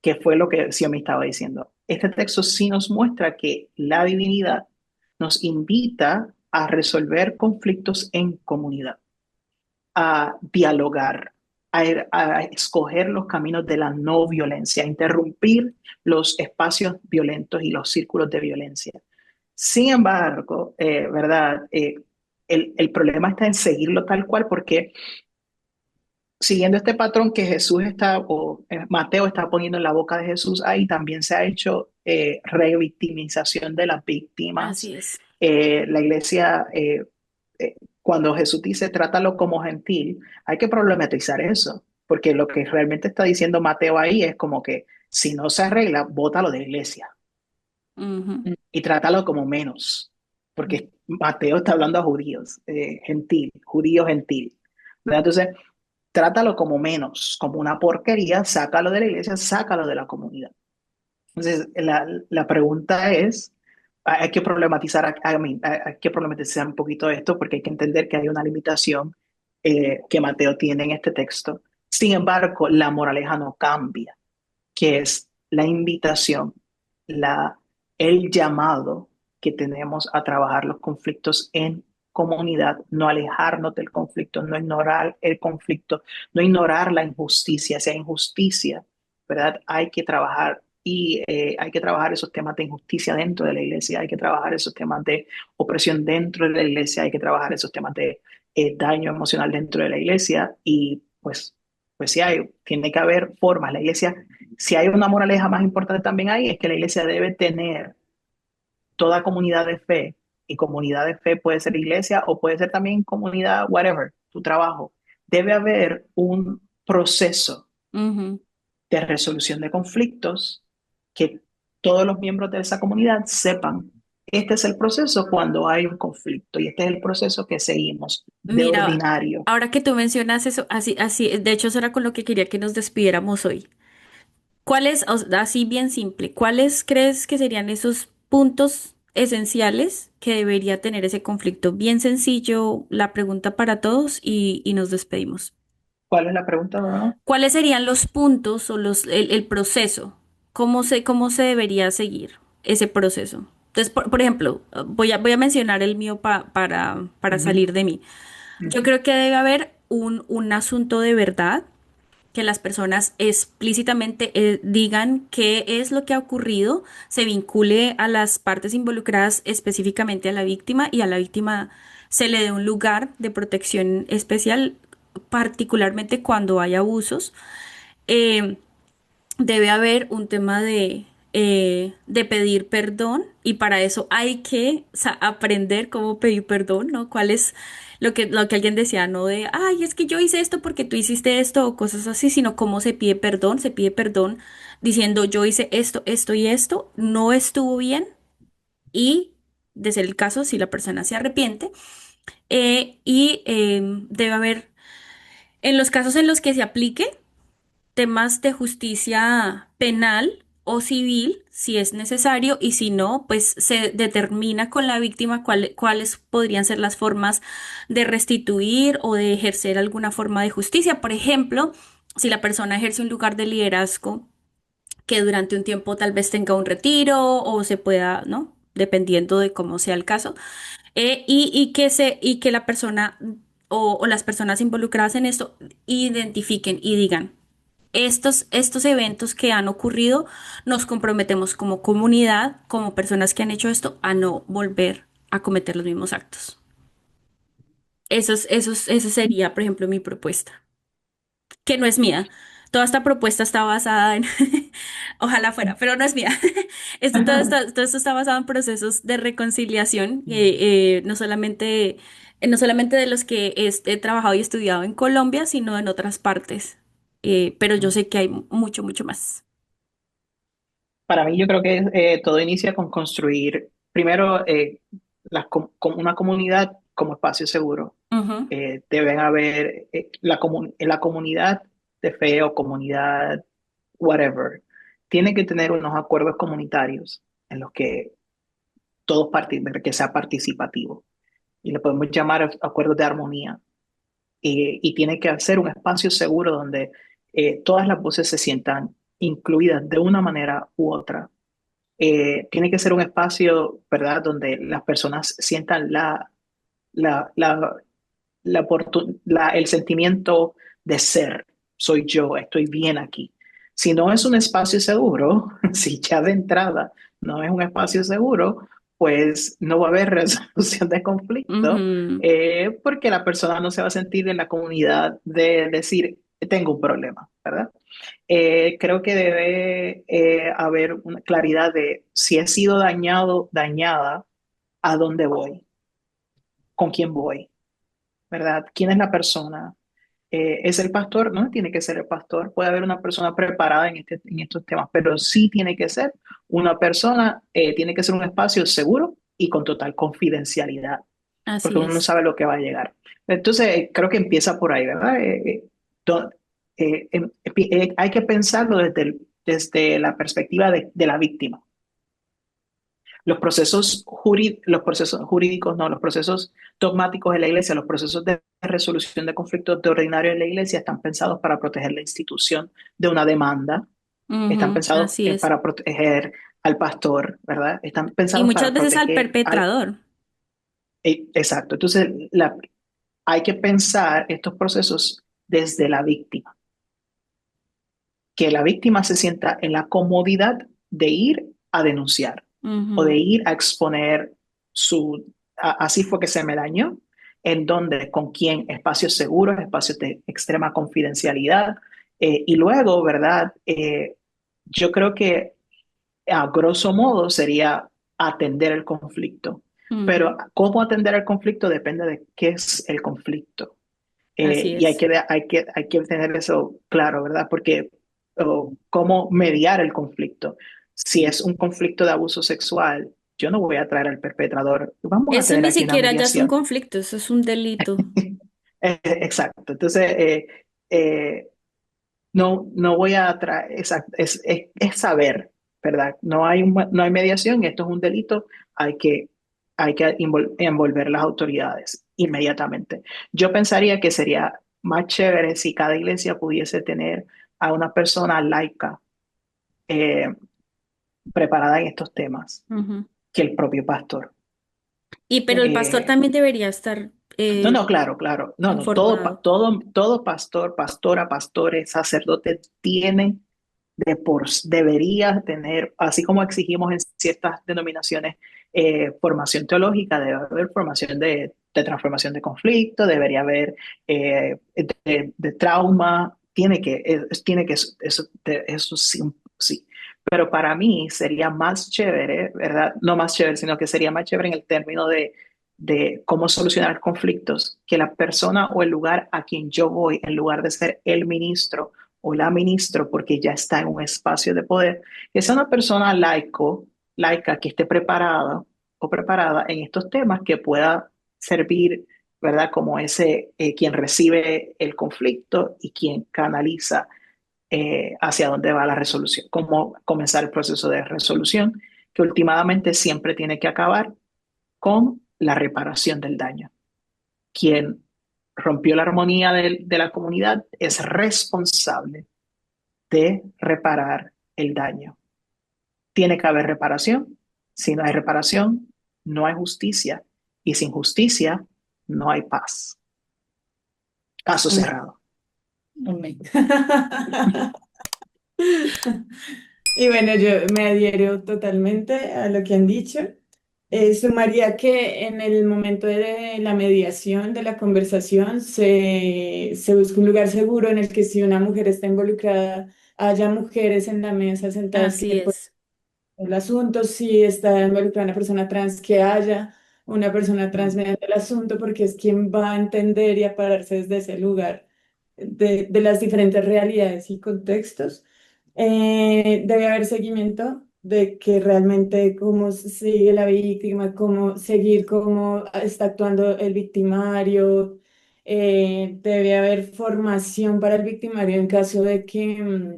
que fue lo que Xiaomi estaba diciendo. Este texto sí nos muestra que la divinidad nos invita a resolver conflictos en comunidad, a dialogar, a escoger los caminos de la no violencia, a interrumpir los espacios violentos y los círculos de violencia. Sin embargo, ¿verdad? El problema está en seguirlo tal cual porque siguiendo este patrón que Mateo está poniendo en la boca de Jesús, ahí también se ha hecho revictimización de las víctimas. Así es. La iglesia, cuando Jesús dice trátalo como gentil, hay que problematizar eso, porque lo que realmente está diciendo Mateo ahí es como que si no se arregla, bótalo de la iglesia Ujú. y trátalo como menos, porque Mateo está hablando a judíos, judío gentil. ¿Verdad? Entonces, trátalo como menos, como una porquería, sácalo de la iglesia, sácalo de la comunidad. Entonces, la pregunta es, hay que problematizar, hay que problematizar un poquito esto porque hay que entender que hay una limitación que Mateo tiene en este texto. Sin embargo, la moraleja no cambia, que es la invitación, la, el llamado que tenemos a trabajar los conflictos en comunidad, no alejarnos del conflicto, no ignorar el conflicto, no ignorar la injusticia, sea injusticia, ¿verdad? Hay que trabajar y hay que trabajar esos temas de injusticia dentro de la iglesia, hay que trabajar esos temas de opresión dentro de la iglesia, hay que trabajar esos temas de daño emocional dentro de la iglesia y pues sí tiene que haber formas. La iglesia, si hay una moraleja más importante también ahí, es que la iglesia debe tener toda comunidad de fe, y comunidad de fe puede ser iglesia o puede ser también comunidad, whatever, tu trabajo. Debe haber un proceso Ujú. de resolución de conflictos que todos los miembros de esa comunidad sepan. Este es el proceso cuando hay un conflicto y este es el proceso que seguimos de Mira, ordinario. ahora que tú mencionas eso, así, de hecho, eso era con lo que quería que nos despidiéramos hoy. Así bien simple, cuáles crees que serían esos puntos esenciales que debería tener ese conflicto? Bien sencillo, la pregunta para todos y nos despedimos. ¿Cuál es la pregunta, no? ¿Cuáles serían los puntos o el proceso? ¿Cómo se debería seguir ese proceso? Entonces, por ejemplo, voy a mencionar el mío para Ujú, salir de mí. Yo ujú. creo que debe haber un asunto de verdad, que las personas explícitamente digan qué es lo que ha ocurrido, se vincule a las partes involucradas, específicamente a la víctima, y a la víctima se le dé un lugar de protección especial, particularmente cuando hay abusos. Eh, Debe haber un tema de pedir perdón, y para eso hay que aprender cómo pedir perdón, ¿no? ¿Cuál es lo que alguien decía? No de, ay, es que yo hice esto porque tú hiciste esto o cosas así, sino cómo se pide perdón diciendo yo hice esto, esto y esto, no estuvo bien, y de ser el caso, si la persona se arrepiente, debe haber, en los casos en los que se aplique, temas de justicia penal o civil, si es necesario, y si no, pues se determina con la víctima cuáles podrían ser las formas de restituir o de ejercer alguna forma de justicia. Por ejemplo, si la persona ejerce un lugar de liderazgo, que durante un tiempo tal vez tenga un retiro o se pueda, ¿no? dependiendo de cómo sea el caso, y que la persona o las personas involucradas en esto identifiquen y digan, estos eventos que han ocurrido, nos comprometemos como comunidad, como personas que han hecho esto, a no volver a cometer los mismos actos. Esa sería, por ejemplo, mi propuesta, que no es mía. Toda esta propuesta está basada en, ojalá fuera, pero no es mía. Todo esto está basado en procesos de reconciliación, no solamente de los que he trabajado y estudiado en Colombia, sino en otras partes. Pero yo sé que hay mucho, mucho más. Para mí yo creo que todo inicia con construir primero una comunidad como espacio seguro. Ujú, Deben haber en la comunidad de fe o comunidad whatever, tiene que tener unos acuerdos comunitarios en los que todos que sea participativo. Y le podemos llamar acuerdos de armonía. Y tiene que ser un espacio seguro donde todas las voces se sientan incluidas de una manera u otra. Tiene que ser un espacio, ¿verdad?, donde las personas sientan la, la, el sentimiento de ser. Soy yo, estoy bien aquí. Si no es un espacio seguro, si ya de entrada no es un espacio seguro, pues no va a haber resolución de conflicto, ujú. porque la persona no se va a sentir en la comunidad de decir, tengo un problema, ¿verdad? Creo que debe haber una claridad de si he sido dañado, dañada, a dónde voy, con quién voy, ¿verdad? ¿Quién es la persona? ¿Es el pastor? No tiene que ser el pastor. Puede haber una persona preparada en estos temas, pero sí tiene que ser una persona, tiene que ser un espacio seguro y con total confidencialidad, porque Así uno no es. sabe lo que va a llegar. Entonces, creo que empieza por ahí, ¿verdad? Hay que pensarlo desde la perspectiva de la víctima. Los procesos jurídicos, no, los procesos dogmáticos de la iglesia, los procesos de resolución de conflictos de ordinario en la iglesia están pensados para proteger la institución de una demanda, están Ujú, pensados así es. para proteger al pastor, ¿verdad? Están Y pensados muchas para veces al proteger al... perpetrador. Exacto. Entonces, hay que pensar estos procesos desde la víctima, que la víctima se sienta en la comodidad de ir a denunciar o de Ujú, ir a exponer así fue que se me dañó, en donde, con quién, espacios seguros, espacios de extrema confidencialidad. Y luego, ¿verdad? Yo creo que a grosso modo sería atender el conflicto. ujú. Pero cómo atender el conflicto depende de qué es el conflicto. Así Y es. hay que tener eso claro, ¿verdad? Porque cómo mediar el conflicto. Si es un conflicto de abuso sexual, yo no voy a traer al perpetrador. Vamos a Eso tener ni aquí una siquiera ya es un mediación. conflicto, eso es un delito. Exacto. Entonces, no voy a traer, exacto, es saber, ¿verdad? No hay mediación, esto es un delito, hay que envolver las autoridades inmediatamente. Yo pensaría que sería más chévere si cada iglesia pudiese tener a una persona laica eh, preparada en estos temas Ujú. que el propio pastor. Pero el pastor Eh, también debería estar no, claro, claro. No, informado. todo pastor, pastora, pastores, sacerdotes tienen debería tener, así como exigimos en ciertas denominaciones, formación teológica, debe haber formación de transformación de conflicto, debería haber de trauma, tiene que eso sí, sí. Pero para mí sería más chévere, ¿verdad? No más chévere, sino que sería más chévere en el término de cómo solucionar conflictos, que la persona o el lugar a quien yo voy, en lugar de ser el ministro o la ministro, porque ya está en un espacio de poder, que sea una persona laica, que esté preparada o preparada en estos temas, que pueda servir, ¿verdad? Como ese quien recibe el conflicto y quien canaliza hacia dónde va la resolución, cómo comenzar el proceso de resolución, que últimamente siempre tiene que acabar con la reparación del daño. Quien rompió la armonía de la comunidad es responsable de reparar el daño. Tiene que haber reparación Si no hay reparación, no hay justicia. Y sin justicia, no hay paz. Caso Amén. cerrado. Amén. Y bueno, yo me adhiero totalmente a lo que han dicho. Sumaría que en el momento de la mediación, de la conversación, se busca un lugar seguro en el que si una mujer está involucrada, haya mujeres en la mesa sentadas que Así le puedan es. el asunto, si está involucrada una persona trans, que haya una persona trans Mm. mediante el asunto, porque es quien va a entender y a pararse desde ese lugar de las diferentes realidades y contextos. Debe haber seguimiento de que realmente cómo sigue la víctima, cómo seguir, cómo está actuando el victimario. Debe haber formación para el victimario en caso de que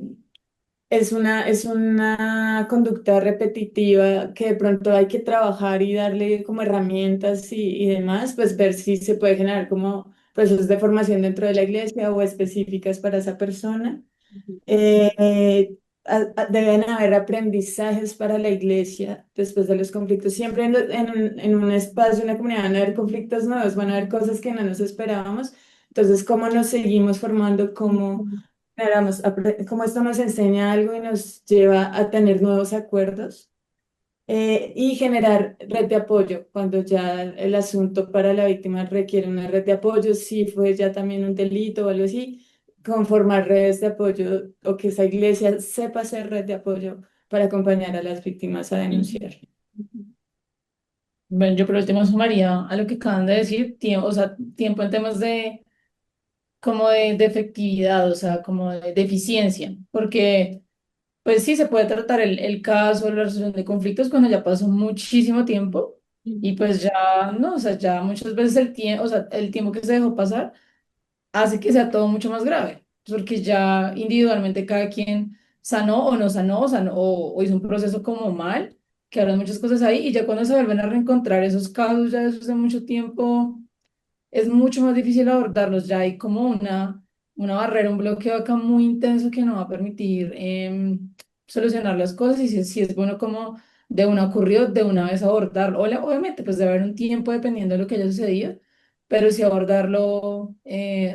es una conducta repetitiva que de pronto hay que trabajar y darle como herramientas y demás, pues ver si se puede generar como procesos de formación dentro de la iglesia o específicas para esa persona. Eh, Deben haber aprendizajes para la iglesia después de los conflictos. Siempre en un espacio, en una comunidad, van a haber conflictos nuevos, van a haber cosas que no nos esperábamos. Entonces, ¿cómo nos seguimos formando? ¿Cómo esto nos enseña algo y nos lleva a tener nuevos acuerdos? Y generar red de apoyo cuando ya el asunto para la víctima requiere una red de apoyo, si fue ya también un delito o algo así, conformar redes de apoyo o que esa iglesia sepa hacer red de apoyo para acompañar a las víctimas a denunciar. Bueno, yo por último sumaría a lo que acaban de decir, tiempo, o sea, tiempo en temas de como de efectividad, o sea, como de eficiencia, porque pues sí se puede tratar el caso, la resolución de conflictos cuando ya pasó muchísimo tiempo y pues ya, no, o sea, ya muchas veces el tiempo, o sea, el tiempo que se dejó pasar hace que sea todo mucho más grave, porque ya individualmente cada quien sanó o no sanó, o hizo un proceso como mal, que habrá muchas cosas ahí, y ya cuando se vuelven a reencontrar esos casos ya después de mucho tiempo, es mucho más difícil abordarlos, ya hay como una barrera, un bloqueo acá muy intenso que no va a permitir solucionar las cosas, y si es bueno como de una ocurrió, de una vez abordarlo, obviamente pues debe haber un tiempo dependiendo de lo que haya sucedido, pero sí abordarlo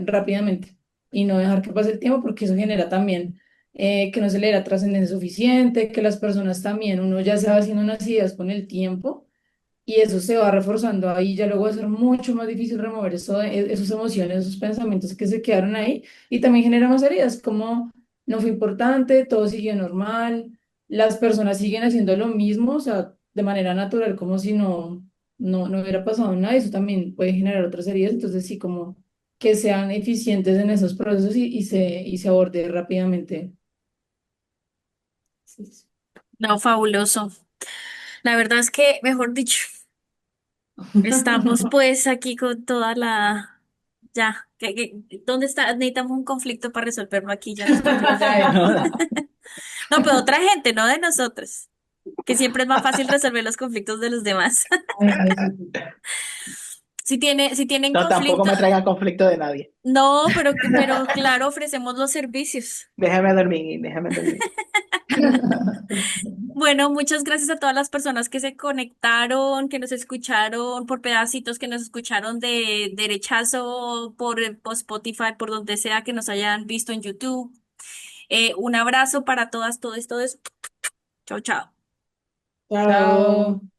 rápidamente y no dejar que pase el tiempo porque eso genera también que no se le dé la trascendencia suficiente, que las personas también, uno ya se va haciendo unas ideas con el tiempo y eso se va reforzando ahí, ya luego va a ser mucho más difícil remover esas emociones, esos pensamientos que se quedaron ahí y también genera más heridas, como no fue importante, todo sigue normal, las personas siguen haciendo lo mismo, o sea, de manera natural, como si no hubiera pasado nada, y eso también puede generar otras heridas, entonces sí, como que sean eficientes en esos procesos y se aborde rápidamente. Sí, sí. No, fabuloso. La verdad es que, mejor dicho, estamos pues aquí con toda la... Ya, ¿dónde está? Necesitamos un conflicto para resolverlo aquí, ya nos partimos de Ay, una. no. No, pero otra gente, no de nosotros, que siempre es más fácil resolver los conflictos de los demás. Ay, sí, sí. Si tienen No, tampoco conflicto, me traigan conflicto de nadie. no, pero claro, ofrecemos los servicios. Déjame dormir. Bueno, muchas gracias a todas las personas que se conectaron, que nos escucharon por pedacitos, que nos escucharon de derechazo por Spotify, por donde sea que nos hayan visto en YouTube. Un abrazo para todas, todos, todos. Chao, chao. Chao. Chao.